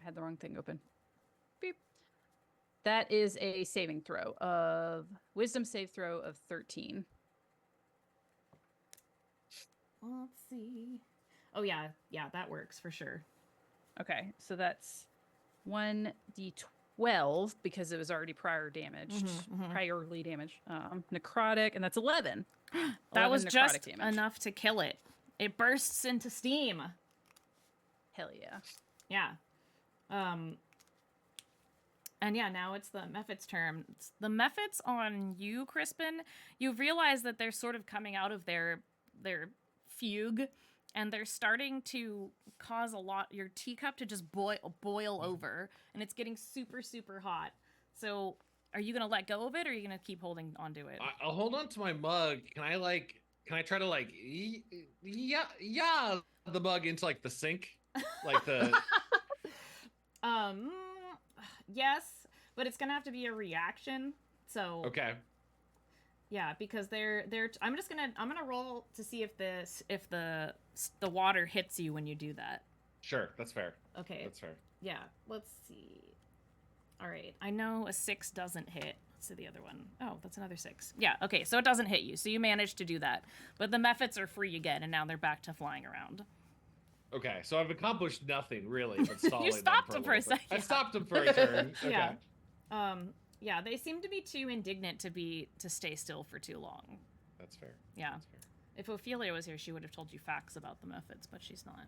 had the wrong thing open. Beep. That is a saving throw of wisdom save throw of 13. Let's see. Oh yeah, that works for sure. Okay, so that's 1d12 because it was already prior damaged, priorly damaged. Necrotic, and that's 11. That was 11 just necrotic damage. enough to kill it. It bursts into steam. Hell yeah. Yeah. And yeah, now it's the Mephits' turn. It's the Mephits on you, Crispin. You realize that they're sort of coming out of their fugue, and they're starting to cause your teacup to just boil over, and it's getting super, super hot. So are you gonna let go of it, or are you gonna keep holding onto it? I'll hold on to my mug. Can I try to like the mug into like the sink, like the Yes, but it's gonna have to be a reaction. So okay. Yeah, because I'm gonna roll to see if the water hits you when you do that. Sure, that's fair. Okay. That's fair. Yeah, let's see. All right, I know a 6 doesn't hit. Let's see the other one. Oh, that's another 6. Yeah, okay, so it doesn't hit you. So you managed to do that. But the Mephits are free again, and now they're back to flying around. Okay, so I've accomplished nothing really, but stalling them stopped them for a little bit. second. I stopped them for a turn. Okay. Yeah. Yeah, they seem to be too indignant to stay still for too long. That's fair. Yeah. That's fair. If Ophelia was here, she would have told you facts about the Mephits, but she's not.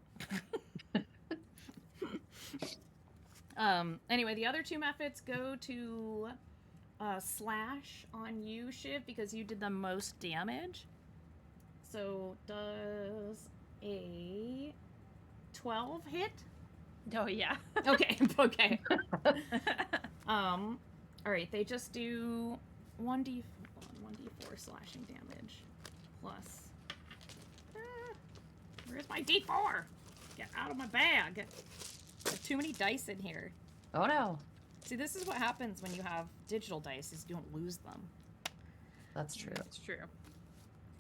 Anyway, the other 2 Mephits go to slash on you, Shiv, because you did the most damage. So does a 12 hit? Oh yeah. Okay. All right, they just do 1d4 slashing damage plus. Where's my d4? Get out of my bag. There's too many dice in here. Oh no. See, this is what happens when you have digital dice: is you don't lose them. That's true. That's true.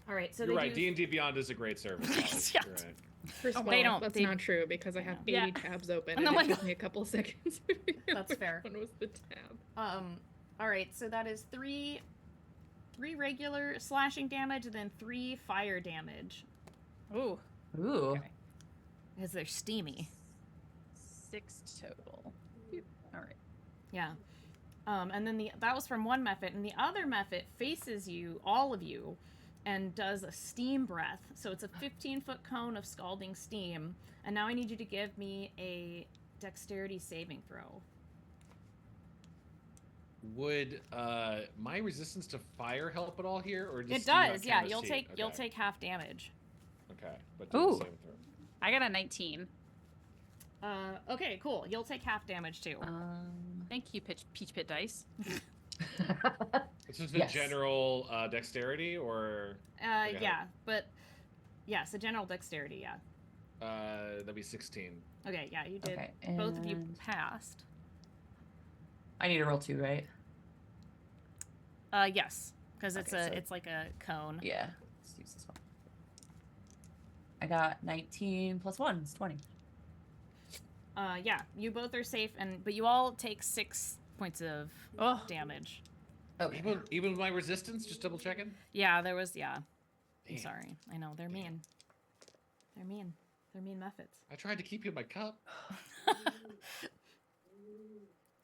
All right, so You're they right. do... D&D Beyond is a great service. Alex. Yeah. You're right. First of all, they don't- that's they- not true because I have 80 Yeah. tabs open Oh and my it took God. me a couple seconds to figure out That's which fair. one was the tab. All right, so that is 3 regular slashing damage and then 3 fire damage Ooh. Ooh. Okay. because they're steamy. 6 total. Boop. All right. Yeah. And then that was from one Mephit, and the other Mephit faces you, all of you, and does a steam breath. So it's a 15-foot cone of scalding steam. And now I need you to give me a dexterity saving throw. Would my resistance to fire help at all here, or just It do you not does, yeah. count as You'll heat? take Okay. half damage. Okay, but do Ooh. the same throw. I got a 19. Okay, cool. You'll take half damage too. Thank you, Peach Pit Dice. It's just Yes. a general dexterity, or okay. Yeah, but yes, a general dexterity, yeah. that'd be 16. Okay, yeah, you did. Okay, Both of you and- passed. I need to roll 2, right? Yes, because it's Okay, so- it's like a cone. Yeah. Let's use this one. I got 19 plus 1 is 20. Yeah, you both are safe, but you all take 6 points of Oh. damage. Okay. Even with my resistance, just double checking. Yeah, there was. Yeah, I'm Damn. sorry. I know they're Damn. mean. They're mean. They're mean Mephits. I tried to keep you in my cup.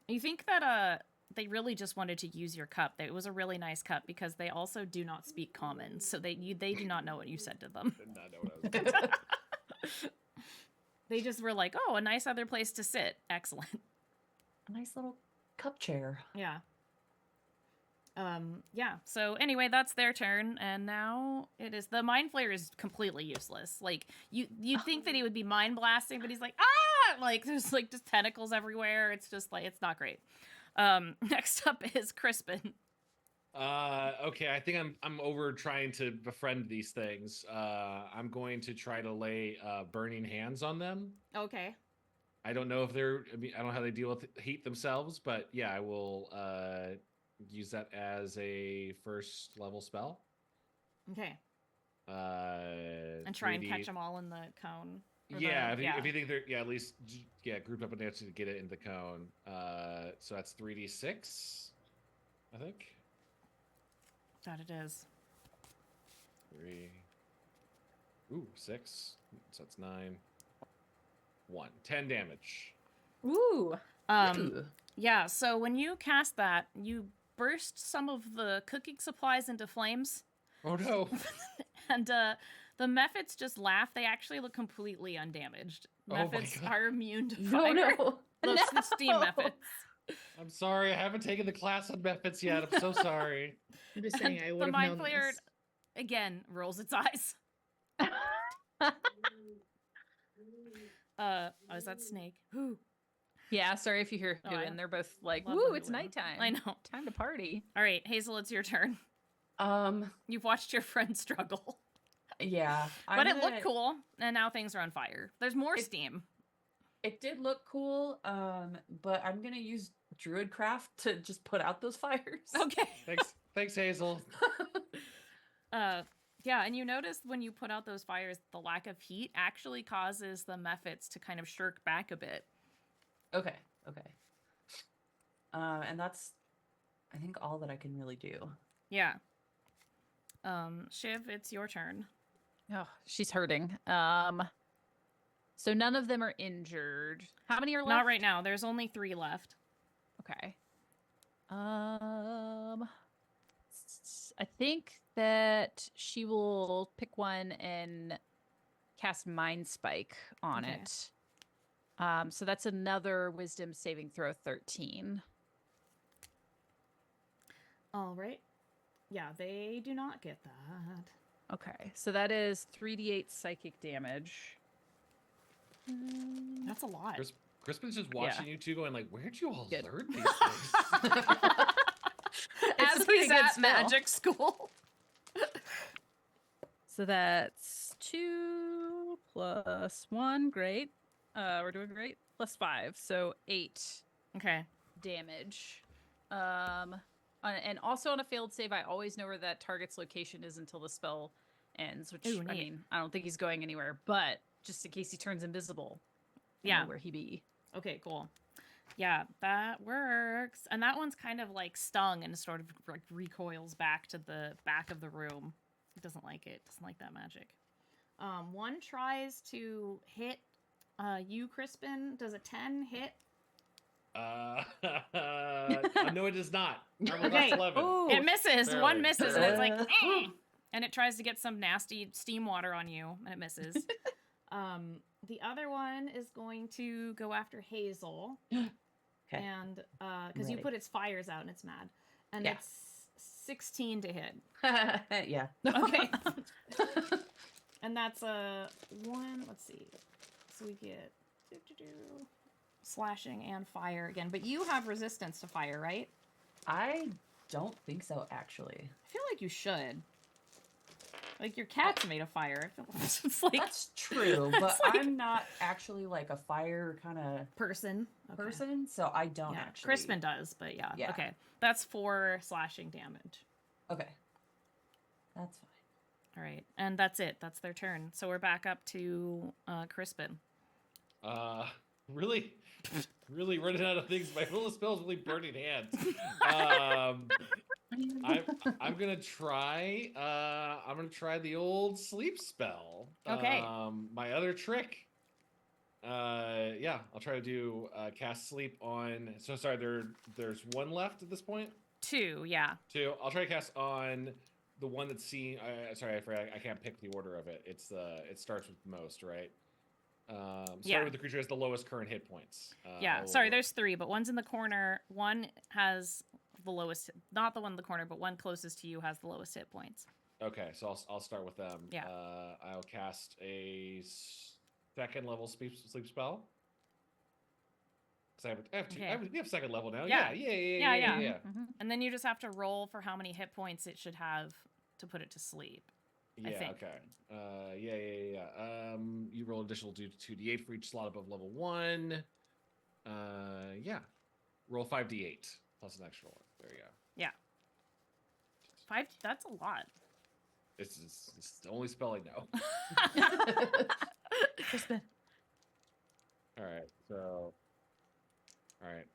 You think that they really just wanted to use your cup. It was a really nice cup because they also do not speak common, so they do not know what you said to them. Did not know what I was doing. They just were like, "Oh, a nice other place to sit. Excellent." A nice little cup chair. Yeah. Yeah. So anyway, that's their turn, and now it is the mind flayer is completely useless. Like you'd think that he would be mind blasting, but he's like, ah, like there's like just tentacles everywhere. It's just like it's not great. Next up is Crispin. Okay, I think I'm over trying to befriend these things. I'm going to try to lay burning hands on them. Okay. I don't know if I don't know how they deal with heat themselves, but yeah, I will use that as a first level spell. Okay. And And try and catch them all in the cone. Or Yeah, the- if you think they're at least grouped up enough to get it in the cone. So that's 3d6, I think. That it is. 3. Ooh, 6. So that's 9. 1. 10 damage. Ooh. Ooh. Yeah, so when you cast that, you burst some of the cooking supplies into flames, Oh no. and the Mephits just laugh. They actually look completely undamaged. Oh my Mephits God. are immune to No, fire. no. The steam Mephits. I'm sorry, I haven't taken the class on Mephits yet. I'm so sorry. I'm just saying I And would the have mind known flayer this. again rolls its eyes. Oh, is that Snake? Who? Yeah, sorry if you hear Oh, I hooting. They're both like, love "Woo, the it's hooting. nighttime. I know. Time to party." All right, Hazel, it's your turn. You've watched your friend struggle. Yeah. But it looked cool, and now things are on fire. There's more It- steam. It did look cool, but I'm gonna use Druidcraft to just put out those fires. Okay. Thanks, Hazel. Yeah, and you notice when you put out those fires, the lack of heat actually causes the Mephits to kind of shirk back a bit. Okay. And that's, I think, all that I can really do. Yeah. Shiv, it's your turn. Oh, she's hurting. So none of them are injured. How many are left? Not right now. There's only 3 left. Okay. I think that she will pick one and cast Mind Spike on Okay. it. So that's another Wisdom saving throw 13. All right. Yeah, they do not get that. Okay, so that is 3d8 psychic damage. That's a lot. Crispin's just watching you two going like, where'd you all Good. learn these things? It's a As pretty he's good at spell. magic school. So that's 2 plus 1. Great. We're doing great. Plus 5, so 8 Okay. damage. And also on a failed save, I always know where that target's location is until the spell ends, which, Ooh, I neat. mean, I don't think he's going anywhere, but just in case he turns invisible, I know Yeah. where he be. Okay, cool. Yeah, that works. And that one's kind of like stung and sort of like recoils back to the back of the room. It doesn't like it. Doesn't like that magic. One tries to hit you, Crispin. Does a 10 hit? No, it does not. Armor Okay. class 11. Ooh. It misses. barely. One misses, and it's like, Uh. eh. And it tries to get some nasty steam water on you, and it misses. The other one is going to go after Hazel. Okay. And because you Ready. put its fires out and it's mad. And Yeah. it's 16 to hit. Yeah. Okay. And that's a 1. Let's see. So we get slashing and fire again. But you have resistance to fire, right? I don't think so, actually. I feel like you should. Like your cat's made of fire. It's like That's true, but like- I'm not actually like a fire kind of person. Okay. person, so I don't Yeah, actually. Crispin does, but yeah. Yeah. Okay. That's 4 slashing damage. Okay, that's fine. All right. And that's it. That's their turn. So we're back up to Crispin. Really, really running out of things. My full spells really burning hands. I'm gonna try. I'm gonna try the old sleep spell. Okay. My other trick. Yeah, I'll try to do cast sleep on. So sorry, there's one left at this point. 2, yeah. 2. I'll try to cast on the one that's seen. Sorry, I forgot. I can't pick the order of it. It's it starts with most, right? Yeah. With the creature has the lowest current hit points. Yeah. Sorry, there's 3, but one's in the corner. One has the lowest, not the one in the corner, but one closest to you has the lowest hit points. Okay, so I'll start with them. Yeah. I'll cast a second level sleep spell. Because I have two. Okay. We have second level now. Yeah. Yeah. Mhm. And then you just have to roll for how many hit points it should have to put it to sleep. I Yeah, think. okay. Yeah. You roll additional 2d8 for each slot above level 1. Yeah. Roll 5d8 plus an extra one. There you go. 5, that's a lot. It's the only spell I know. Crispin. All right, so. All right.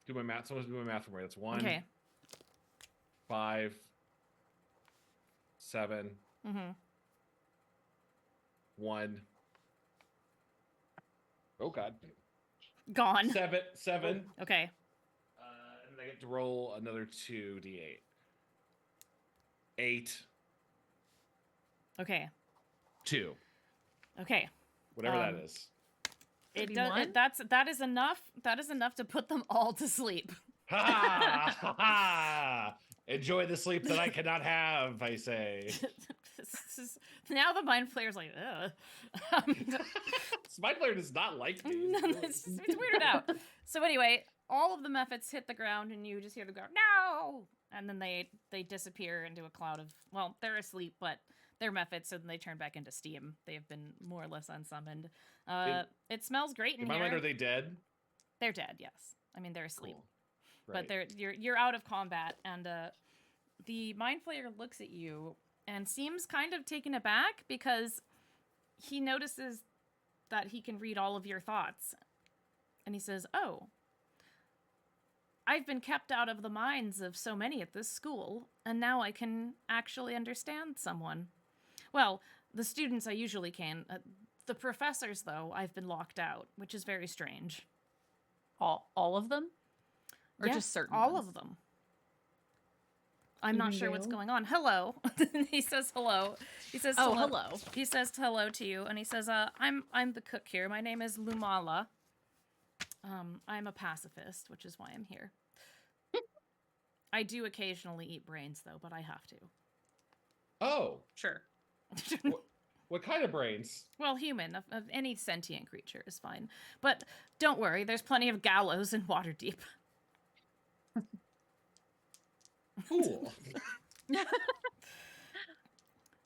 Do my math. Someone's doing my math for me. That's 1, Okay. 5, 7, Mm-hmm. 1. Oh God. Gone. 7. Okay. And I get to roll another 2d8. 8, Okay. 2. Okay. Whatever that Um, is. It 31? does. That is enough. That is enough to put them all to sleep. Ha ha ha! Enjoy the sleep that I cannot have, I say. Now the mind flayer's like, ugh. Spine Player does not like me. it's weirded out. So anyway, all of the Mephits hit the ground, and you just hear them go, no! And then they disappear into a cloud of, well, they're asleep, but they're Mephits, so then they turn back into steam. They have been more or less unsummoned. It smells great in In my here. mind, are they dead? They're dead, yes. I mean, they're asleep. Cool. But Great. you're out of combat, and the mind flayer looks at you and seems kind of taken aback because he notices that he can read all of your thoughts, and he says, "Oh, I've been kept out of the minds of so many at this school, and now I can actually understand someone. Well, the students I usually can. The professors, though, I've been locked out, which is very strange." All of them? Or Yeah, just certain all ones? of them. I'm not sure what's Evendale? going on. Hello. He says hello. He says Oh, hello. He says hello to you, and he says, I'm the cook here. My name is Lumala. I'm a pacifist, which is why I'm here. I do occasionally eat brains, though, but I have to. Oh, Sure. what kind of brains? Well, human, of any sentient creature is fine. But don't worry, there's plenty of gallows in Waterdeep. Cool.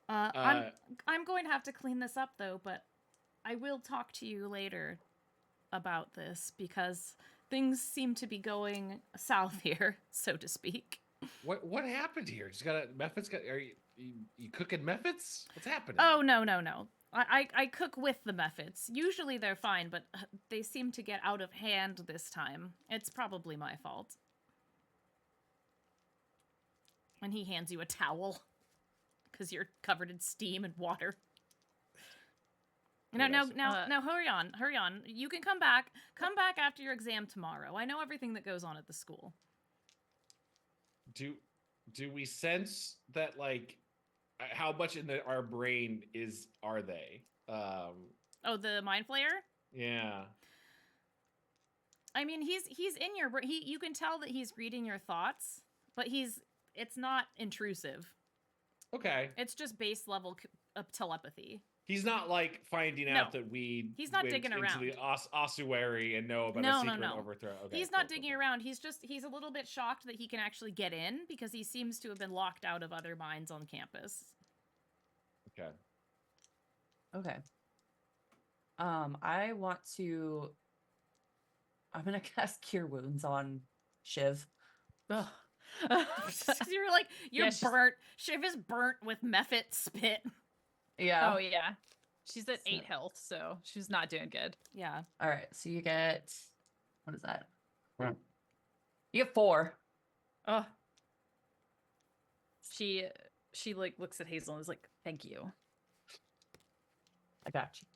I'm going to have to clean this up, though, but I will talk to you later about this because things seem to be going south here, so to speak. What happened here? Just got Mephits. Are you cooking Mephits? What's happening? Oh, no. I cook with the Mephits. Usually they're fine, but they seem to get out of hand this time. It's probably my fault. And he hands you a towel because you're covered in steam and water. No, Yes. no, hurry on. You can come back. Come back after your exam tomorrow. I know everything that goes on at the school. Do we sense that, like, how much in our brain are they? Oh, the mind flayer? Yeah. I mean, he's in your you can tell that he's reading your thoughts, but it's not intrusive. Okay. It's just base level of telepathy. He's not like finding out that we. He's not went digging into around. the ossuary and know about No, a no, secret no. overthrow. Okay, He's cool, not cool, digging cool. around. He's a little bit shocked that he can actually get in because he seems to have been locked out of other minds on campus. Okay. Okay. I want to. I'm gonna cast Cure Wounds on Shiv. Ugh. You're like, you're Yeah, she's- burnt. Shiv is burnt with Mephit spit. Yeah. Oh yeah. She's at 8 So- health, so she's not doing good. Yeah. All right. So you get. What is that? You get 4. Oh. She like looks at Hazel and is like, "Thank you." I got you.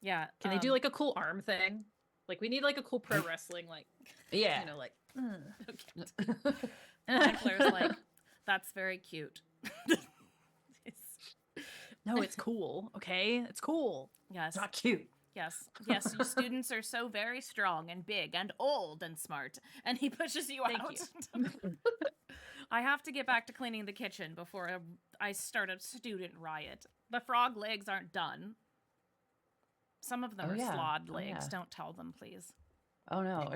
Yeah. Can they do like a cool arm thing? Like we need like a cool pro wrestling, like Yeah. you know, like. Mind Flayer's like, that's very cute. No, it's cool. Okay, it's cool. Yes. It's not cute. Yes. Yes. You students are so very strong and big and old and smart. And he pushes you Thank out. you. I have to get back to cleaning the kitchen before I start a student riot. The frog legs aren't done. Some of them Oh, are yeah. slod Oh, legs. yeah. Don't tell them, please. Oh no.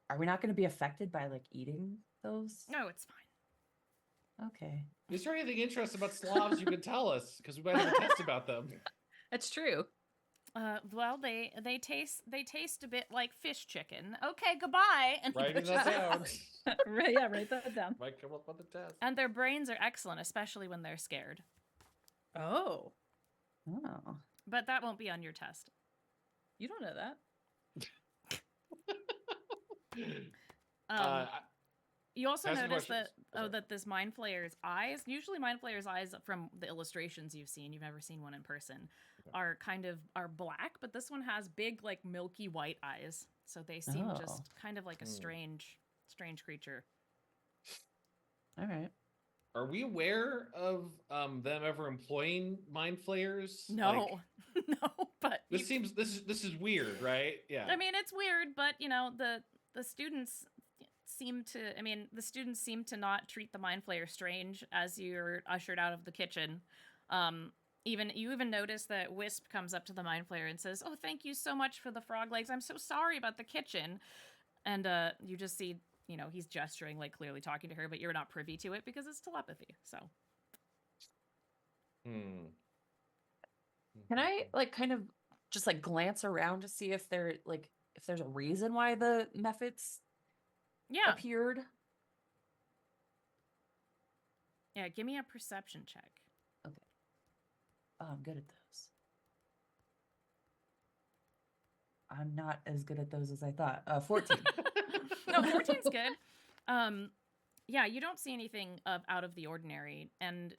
Are we not going to be affected by like eating those? No, it's fine. Okay. Is there anything interesting about Slavs you can tell us? Because we might have a test about them. That's true. Well, they taste a bit like fish chicken. Okay, goodbye. And he Writing pushes that out. down. Right, yeah, write that down. Might come up on the test. And their brains are excellent, especially when they're scared. Oh, Oh. But that won't be on your test. you don't know that. I- You also Ask the notice that questions. Sorry. that this Mind Flayer's eyes, usually Mind Flayer's eyes from the illustrations you've never seen one in person, are black, but this one has big like milky white eyes. So they seem Oh. just kind of like a Hmm. strange creature. All right. Are we aware of them ever employing mind flayers? No. Like, No, but this is weird, right? Yeah. I mean, it's weird, but you know, the students seem to not treat the Mind Flayer strange as you're ushered out of the kitchen. You even notice that Wisp comes up to the Mind Flayer and says, "Oh, thank you so much for the frog legs. I'm so sorry about the kitchen." And you just see, you know, he's gesturing, like clearly talking to her, but you're not privy to it because it's telepathy. So Hmm. Can I like kind of just like glance around to see if there's a reason why the Mephits yeah, appeared? yeah. Give me a perception check. Oh, I'm good at those. I'm not as good at those as I thought. 14. No, 14's good. Yeah, you don't see anything out of the ordinary, and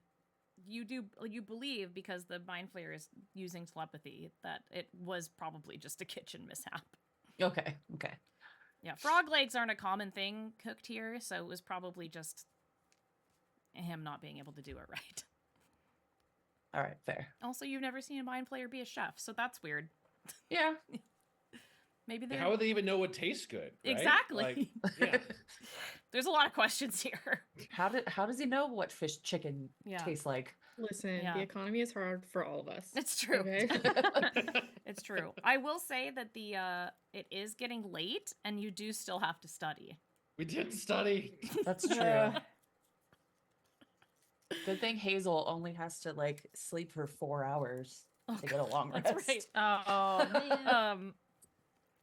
you believe, because the Mind Flayer is using telepathy, that it was probably just a kitchen mishap. Okay. Yeah, frog legs aren't a common thing cooked here, so it was probably just him not being able to do it right. All right, fair. Also, you've never seen a Mind Flayer be a chef, so that's weird. Yeah. Maybe they're How would they even know what tastes good? Right? exactly. Like, yeah. There's a lot of questions here. How does he know what fish chicken Yeah. tastes like? Listen, Yeah. the economy is hard for all of us. It's true. Okay. It's true. I will say that it is getting late, and you do still have to study. We did study. That's true. Yeah. Good thing Hazel only has to like sleep for 4 hours Oh, to get a long rest. That's right. Oh man.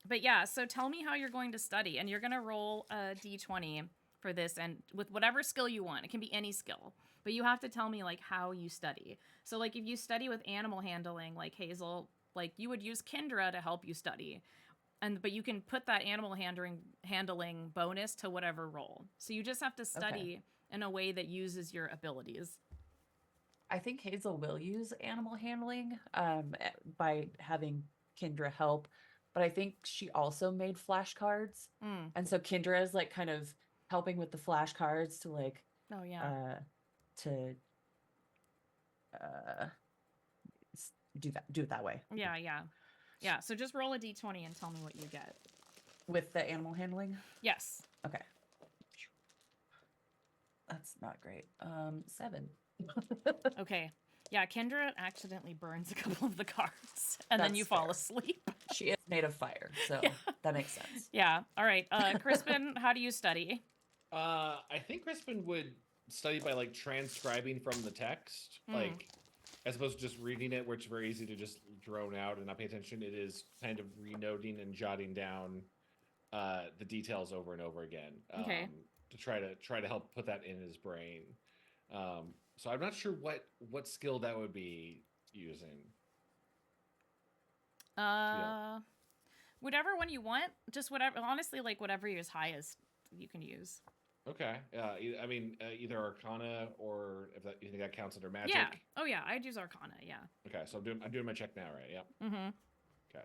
But yeah, so tell me how you're going to study, and you're going to roll a d20 for this, and with whatever skill you want. It can be any skill, but you have to tell me like how you study. So like if you study with animal handling, like Hazel, like you would use Kendra to help you study, but you can put that animal handling bonus to whatever roll. So you just have to study in a way that uses your abilities. I think Hazel will use animal handling by having Kendra help, but I think she also made flashcards, Mm. and so Kendra is like kind of helping with the flashcards to like Oh yeah. to do it that way Yeah. So just roll a d20 and tell me what you get. with the animal handling. Yes. Okay, that's not great. 7. Okay. Yeah, Kendra accidentally burns a couple of the cards, and then That's you fall fair. asleep. She is made of fire, so Yeah. that makes sense. Yeah. All right. Crispin, how do you study? I think Crispin would study by like transcribing from the text, like as opposed to just reading it, where it's very easy to just drone out and not pay attention. It is kind of renoting and jotting down the details over and over again, Okay. to try to help put that in his brain. So I'm not sure what skill that would be using. Whatever one you want, just whatever. Honestly, like whatever is highest, you can use. Okay. I mean, either Arcana or if you think that counts under magic. Yeah. Oh yeah, I'd use Arcana. Yeah. Okay, so I'm doing my check now, right? Yeah. Mm-hmm. Okay.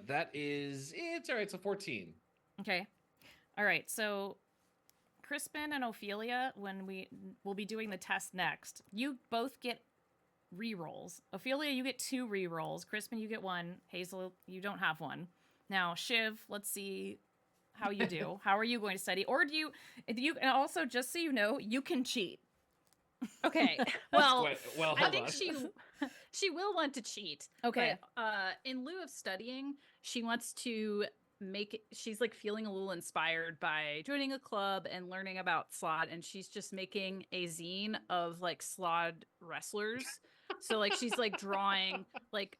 That is it's all right. So 14. Okay. All right. So Crispin and Ophelia, when we'll be doing the test next, you both get rerolls. Ophelia, you get 2 rerolls. Crispin, you get 1. Hazel, you don't have one. Now, Shiv, let's see how you do. How are you going to study? Or do you and also, just so you know, you can cheat. Okay. Well, Well, I hold think on. she will want to cheat. Okay. But, in lieu of studying, she wants to she's like feeling a little inspired by joining a club and learning about Slod, and she's just making a zine of like Slod wrestlers. So like she's like drawing like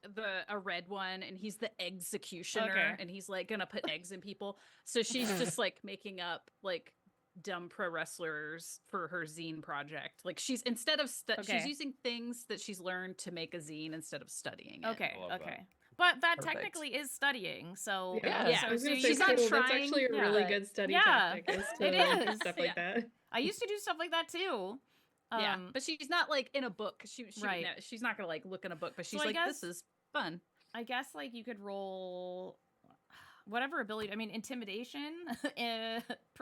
a red one, and he's the executioner, Okay. and he's like gonna put eggs in people. So she's just like making up like dumb pro wrestlers for her zine project. Like she's instead of Okay. she's using things that she's learned to make a zine instead of studying it. Okay. I love that. Okay. But that Perfect. technically is studying. So Yeah. I was gonna so say, she's not cool, that's trying, actually a yeah. really good study Yeah, tactic. Is to it do is, stuff like that. I used to do stuff like that too. Yeah, but she's not like in a book. She Right. no, she's not gonna like look in a book. But So she's I like, guess- this is fun. I guess like you could roll whatever ability. I mean, intimidation,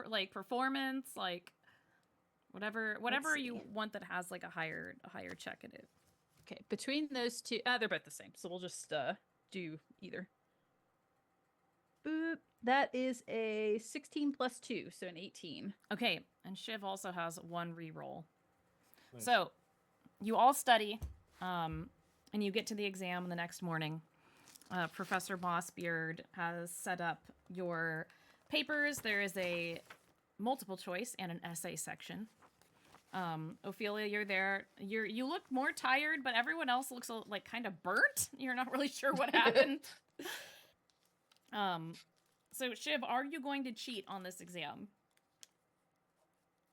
like performance, like whatever you see. want that has like a higher check in it. Okay, between those two, they're both the same. So we'll just do either. Boop. That is a 16 plus 2, so an 18. Okay, and Shiv also has 1 reroll. Nice. So you all study, and you get to the exam the next morning. Professor Mossbeard has set up your papers. There is a multiple choice and an essay section. Ophelia, you're there. You look more tired, but everyone else looks like kind of burnt. You're not really sure what happened. So Shiv, are you going to cheat on this exam?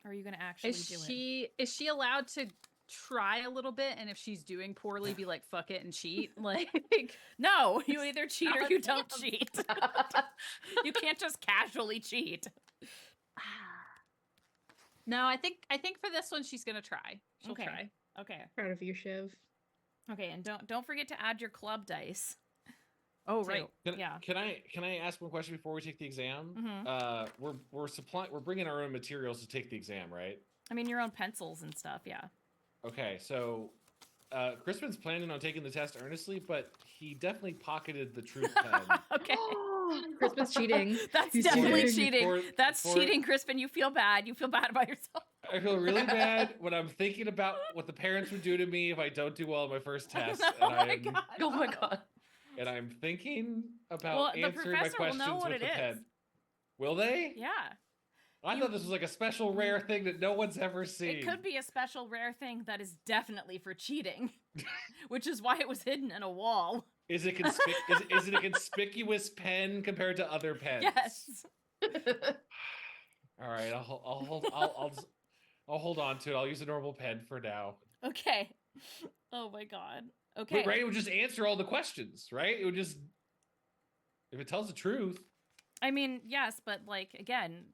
Or are you going to actually do it? Is she allowed to try a little bit, and if she's doing poorly, be like, fuck it and cheat? Like, No, you either cheat or you don't Damn. cheat. You can't just casually cheat. no, I think for this one she's gonna try. She'll Okay. try. Okay. Proud of you, Shiv. Okay, and don't forget to add your club dice. Oh too. right. Yeah. Can I ask one question before we take the exam? Mhm. We're bringing our own materials to take the exam, right? I mean, your own pencils and stuff, yeah. Okay, so Crispin's planning on taking the test earnestly, but he definitely pocketed the truth pen. Okay. Christmas cheating. That's He's definitely cheating. cheating. That's Before- cheating, Crispin. You feel bad. You feel bad about yourself. I feel really bad when I'm thinking about what the parents would do to me if I don't do well on my first test, Oh and my I'm god. Oh my god. and I'm thinking about Well, the answering my professor will know questions what with it the is. pen. Will they? Yeah. I You- thought this was like a special rare thing that no one's ever seen. It could be a special rare thing that is definitely for cheating, which is why it was hidden in a wall. Is it is it a conspicuous pen compared to other pens? Yes. All right, I'll hold on to it. I'll use a normal pen for now. Okay. Oh my god. Okay. Wait, right? It would just answer all the questions, right? It would just if it tells the truth. I mean, yes, but like again,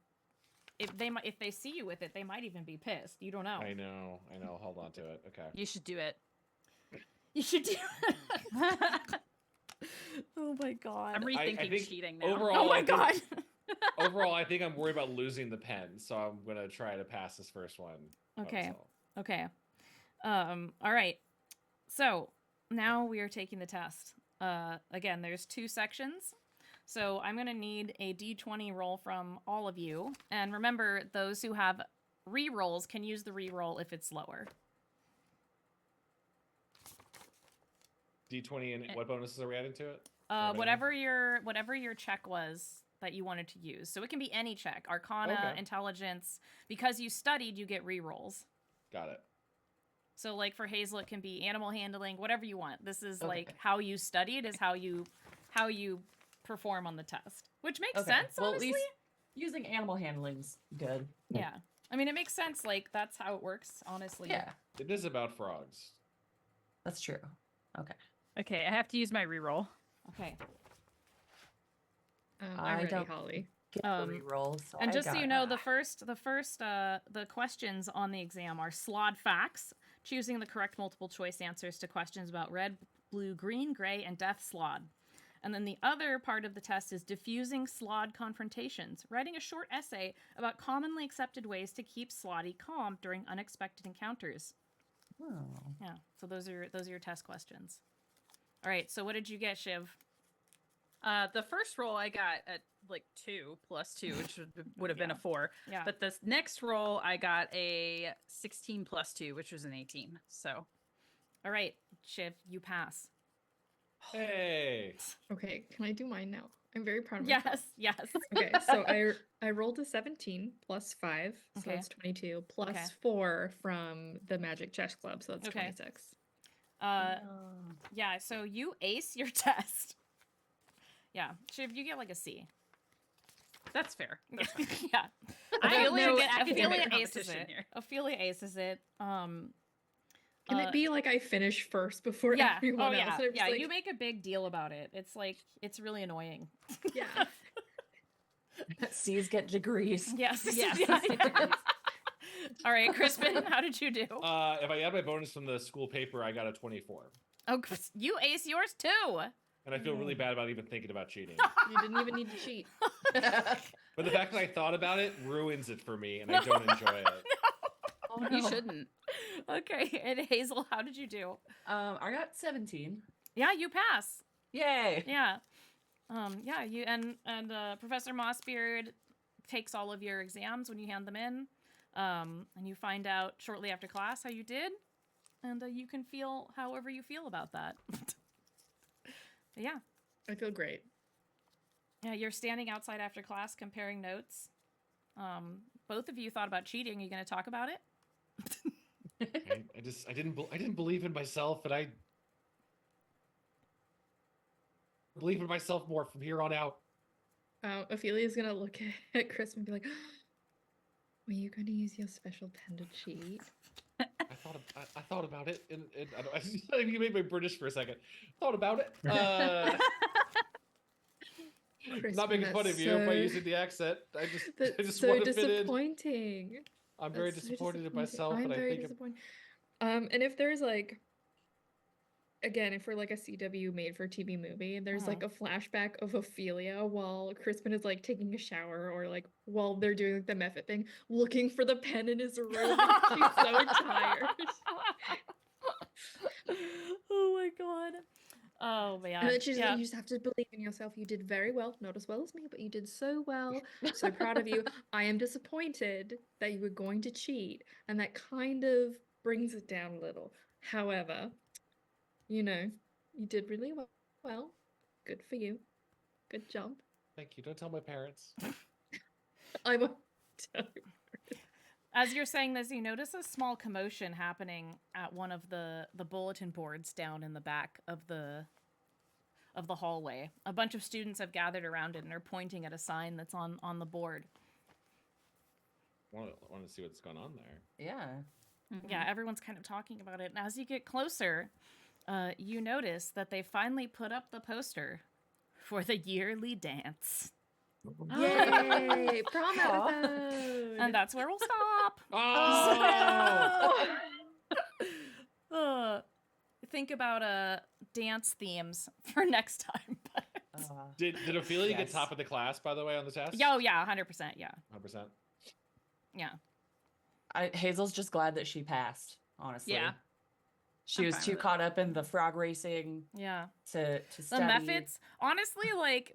if they see you with it, they might even be pissed. You don't know. I know. Hold on to it. Okay. You should do it. You should do. Oh my god. I'm rethinking think cheating now. overall- Oh my I think- god. Overall, I think I'm worried about losing the pen, so I'm gonna try to pass this first one. by Okay. myself. Okay. All right. So now we are taking the test. Again, there's 2 sections. So I'm gonna need a D20 roll from all of you. And remember, those who have re-rolls can use the re-roll if it's lower. D20 and what bonuses are we adding to it? Whatever your check was that you wanted to use. So it can be any check, Arcana, Okay. Intelligence. Because you studied, you get rerolls. Got it. So like for Hazel, it can be animal handling, whatever you want. This is Okay. like how you studied is how you perform on the test, which makes Okay. sense, Well, honestly. at least using animal handling's good. Yeah. I mean, it makes sense. Like, that's how it works, honestly. Yeah, It is about frogs. that's true. Okay. Okay, I have to use my reroll. Okay. I'm I ready, don't- Holly. Get Um, the reroll. So And I just so got you know, that. the questions on the exam are slod facts, choosing the correct multiple choice answers to questions about red, blue, green, gray, and death slod. And then the other part of the test is diffusing slod confrontations, writing a short essay about commonly accepted ways to keep slotty calm during unexpected encounters. Oh. Yeah. So those are your test questions. All right. So what did you get, Shiv? The first roll I got at like 2 plus 2, which would have been Yeah. a 4. Yeah. But this next roll I got a 16 plus 2, which was an 18. So All right, Shiv, you pass. Hey. Okay, can I do mine now? I'm very proud of myself. Yes. Okay, so I rolled a 17 plus 5, so Okay. that's 22, plus Okay. 4 from the Magic Chess Club, so that's Okay. 26. Yeah, so you ace your test. Yeah, Shiv, you get like a C. that's fair. That's fine. Yeah. I have Ophelia, no Ophelia academic aces competition it. here. Ophelia aces it. Can it be like I finish first before Yeah. everyone Oh, else? yeah. And I'm just Yeah, like, you make a big deal about it. It's like, it's really annoying. yeah. C's get degrees. Yes. Yes. All right, Crispin, how did you do? If I add my bonus from the school paper, I got a 24. Oh, you ace yours too. And I feel really bad about even thinking about cheating. You didn't even need to cheat. But the fact that I thought about it ruins it for me, and I don't enjoy it. Oh, You no. shouldn't. Okay, and Hazel, how did you do? I got 17. Yeah, you pass. Yay. Yeah. Yeah, you and Professor Mossbeard takes all of your exams when you hand them in. And you find out shortly after class how you did. And you can feel however you feel about that. But yeah. I feel great. Yeah, you're standing outside after class comparing notes. Both of you thought about cheating. Are you going to talk about it? I didn't believe in myself, and I believe in myself more from here on out. Ophelia's gonna look at Chris and be like, "Were you going to use your special pen to cheat?" I thought about it, and I don't, you made me British for a second. Thought about it. Not making fun that's of you by so- using the accent. I That's just so want to fit in. disappointing. I'm very That's so disappointed in disappointing. myself, I'm and I very think disappointed. And if there's like, again, if we're like a CW made for TV movie, and there's like a flashback of Ophelia while Crispin is like taking a shower, or like while they're doing like, the Mephit thing, looking for the pen in his room. She's so tired. Oh my god. Oh man. And then she's yeah. like, "You just have to believe in yourself. You did very well. Not as well as me, but you did so well. So proud of you. I am disappointed that you were going to cheat." And that kind of brings it down a little. However, you know, you did really well. Good for you. Good job. Thank you. Don't tell my parents. I won't tell you. As you're saying this, you notice a small commotion happening at one of the bulletin boards down in the back of the hallway. A bunch of students have gathered around it and are pointing at a sign that's on the board. Want to see what's going on there. Yeah. Yeah, everyone's kind of talking about it. And as you get closer, you notice that they finally put up the poster for the yearly dance. Yay! Prom Aw. episode. And that's where we'll stop. Oh! Think about dance themes for next time. Did Ophelia get Yes. top of the class, by the way, on the test? Yo, yeah, 100%. Yeah, 100%. yeah. Hazel's just glad that she passed, honestly. Yeah. She I'm was fine too with it. caught up in the frog racing Yeah. to The study. Mephits, honestly, like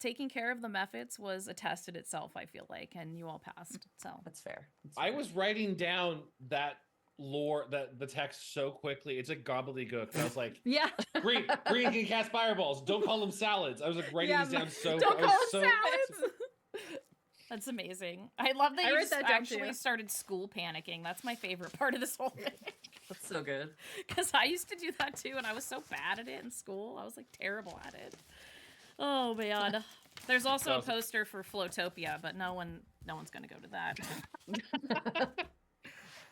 taking care of the Mephits was a test in itself, I feel like, and you all passed. So That's fair. That's I fair. was writing down that lore, the text so quickly. It's a gobbledygook. I was like, Yeah. green can cast fireballs. Don't call them salads. I was like writing Yeah, these down so. Don't I call was them so, salads. That's amazing. I love that I you wrote just that down, actually too. started school panicking. That's my favorite part of this whole thing. That's so good. Because I used to do that too, and I was so bad at it in school. I was like terrible at it. Oh man. There's also a poster for Flowtopia, but no one's gonna go to that.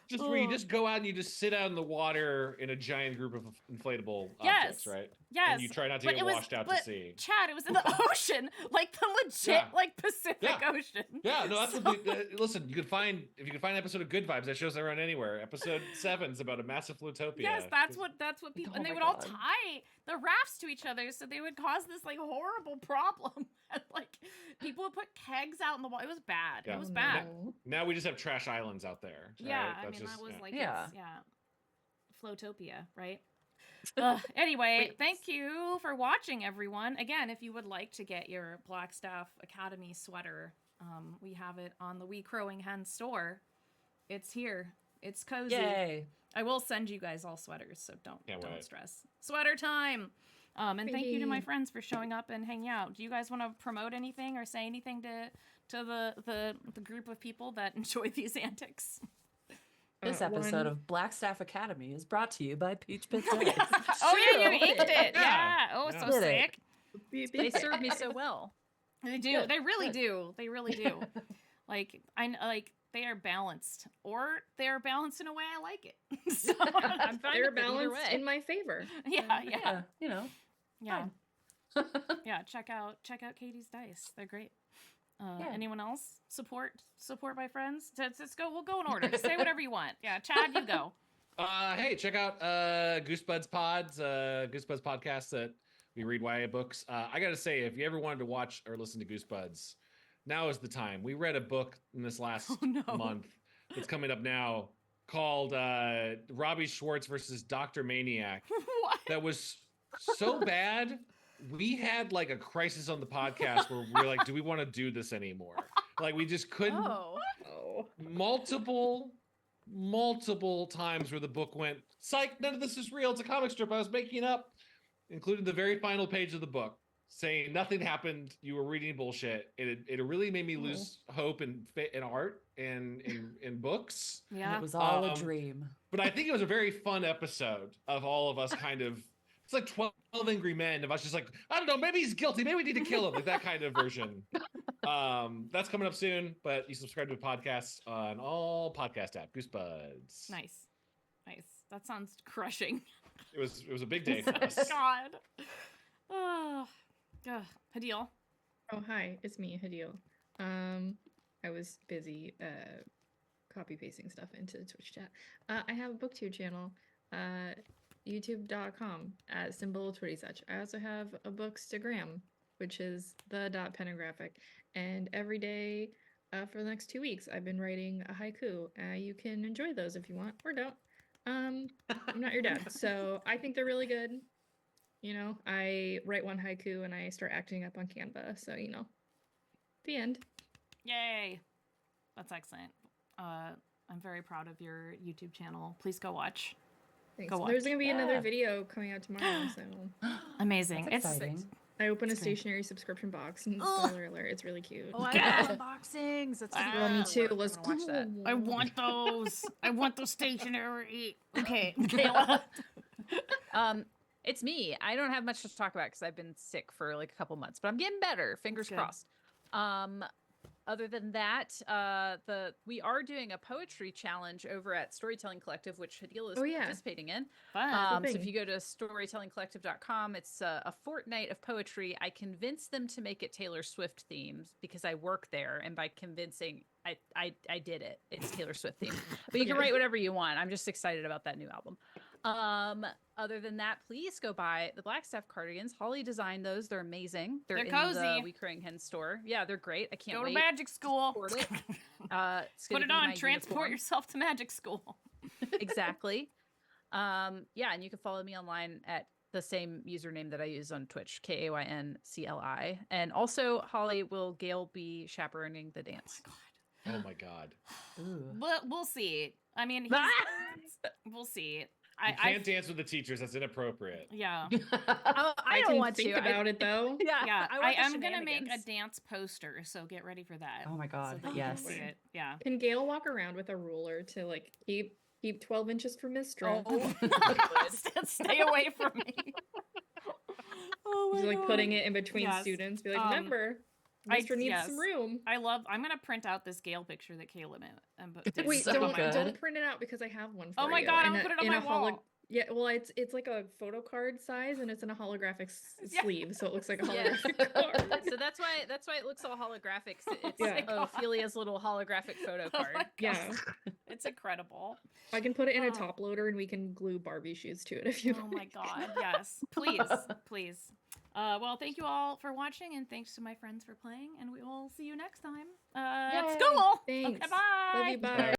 Just where you just go out and you just sit out in the water in a giant group of inflatable objects, right? Yes. And you try not to but get it was- washed out but to sea. Chad, it was in the ocean, like the legit, Yeah. like Pacific Yeah. Ocean. Yeah, no, that's So- what listen, if you can find an episode of Good Vibes, that shows around anywhere. Episode 7's about a massive Flutopia. Yes, that's what people, Oh and they my would all God. tie the rafts to each other, so they would cause this like horrible problem. And like people would put kegs out in the water. It was bad. Yeah. It was Oh, bad. no. Now we just have trash islands out there. Yeah, right? I That's mean just- that was yeah. like Yeah. Flowtopia, right? Anyway, thank you for watching, everyone. Again, if you would like to get your Blackstaff Academy sweater, we have it on the Wee Crowing Hen store. It's here. It's cozy. Yay. I will send you guys all sweaters, so don't Can't wait. stress. Sweater time. And thank you to my Yay. friends for showing up and hanging out. Do you guys want to promote anything or say anything to the group of people that enjoy these antics? This episode One- of Blackstaff Academy is brought to you by Peach Pit Oh, Dice. yeah. Oh yeah, you inked it. Yeah. Yeah. Oh, Yeah. so Did it. sick. They serve me so well. They do. Good, They really good. do. They really do. Like they are balanced, or they are balanced in a way I like it. So, I'm fine They're with it either balanced way. in my favor. yeah. Yeah, you know. Yeah. fine. Yeah, check out Katie's dice. They're great. Yeah. Anyone else support my friends? Let's go. We'll go in order. Just say whatever you want. Yeah, Chad, you go. Hey, check out Goosebuds podcast that we read YA books. I gotta say, if you ever wanted to watch or listen to Goosebuds, now is the time. We read a book in this last Oh, no. month that's coming up now called Robbie Schwartz versus Dr. Maniac. What? That was so bad. We had like a crisis on the podcast where we were like, do we want to do this anymore? Like we just couldn't. Oh. Oh. Multiple times where the book went, psych, none of this is real. It's a comic strip I was making up, including the very final page of the book saying nothing happened. You were reading bullshit. It really made me lose hope in art and in books. Yeah. It was all a Um, dream. But I think it was a very fun episode of all of us kind of. It's like 12 Angry Men of us just like, I don't know, maybe he's guilty. Maybe we need to kill him. Like that kind of version. That's coming up soon, but you subscribe to podcasts on all podcast app. Goosebuds. Nice. That sounds crushing. It was a big day for us. God. Oh. Hadeel. Oh, hi, it's me, Hadeel. I was busy copy pasting stuff into the Twitch chat. I have a booktube channel, youtube.com at symbol Twitty such. I also have a bookstagram, which is the .penographic, and every day for the next 2 weeks I've been writing a haiku. You can enjoy those if you want or don't. I'm not your dad, so I think they're really good. You know, I write one haiku and I start acting up on Canva. So, you know, the end. Yay. That's excellent. I'm very proud of your YouTube channel. Please go watch. Thanks. Go There's watch. going to be another Yeah. video coming out tomorrow. So Amazing. That's It's exciting. I open a It's great. stationery subscription box. And Ugh. spoiler alert, it's really cute. Oh, I Yeah. love unboxings. That's Ah, Girl, me work. too. I'm Let's gonna watch that. I want those. I want those stationery. Okay, Kayla. It's me. I don't have much to talk about because I've been sick for like a couple months, but I'm getting better. Fingers Good. crossed. Other than that, we are doing a poetry challenge over at Storytelling Collective, which Hadeel is Oh, yeah. participating in. Fun. So if thing. you go to storytellingcollective.com, it's a fortnight of poetry. I convinced them to make it Taylor Swift themed because I work there, and by convincing, I did it. It's Taylor Swift themed. But you can Yeah. write whatever you want. I'm just excited about that new album. Other than that, please go buy the Blackstaff cardigans. Holly designed those. They're amazing. They're in cozy. the We Crowing Hen store. Yeah, they're great. I can't Go to wait. magic school. support it. It's Put gonna it be on. my Transport uniform. yourself to magic school. Exactly. Yeah, and you can follow me online at the same username that I use on Twitch, KAYNCLI. And also, Holly Gail be chaperoning the dance. Oh my god. Ooh. But we'll see. I mean, we'll see. You can't dance with the teachers. That's inappropriate. Yeah. I I don't can want think to. about it though. Yeah. I I want the am gonna make a shenanigans. dance poster, so get ready for that. Oh my god, so that you can see yes. it. Yeah. Can Gail walk around with a ruler to like keep 12 inches for Mistra? Oh, Stay away from me. Oh my Just like God. putting it in between Yes. students. Be like, Um, remember, I- Mistra needs yes. some room. I'm gonna print out this Gale picture that Kayla did. Wait, so don't good. print it out because I have one for Oh my you. God, I'm in gonna a- put it on in my a holo- wall. Yeah, well, it's like a photo card size, and it's in a holographic Yeah. sleeve, so it looks like a Yeah. holographic card. So that's why it looks all holographic. It's Yeah. Ophelia's little holographic photo Oh card. my God. Yeah, It's incredible. I can put it in a Oh. top loader, and we can glue Barbie shoes to it if you. Oh my like. God. Yes. Please. Please. Well, thank you all for watching, and thanks to my friends for playing, and we will see you next time. At Yay. school. Thanks. Okay, bye. Love you. Bye.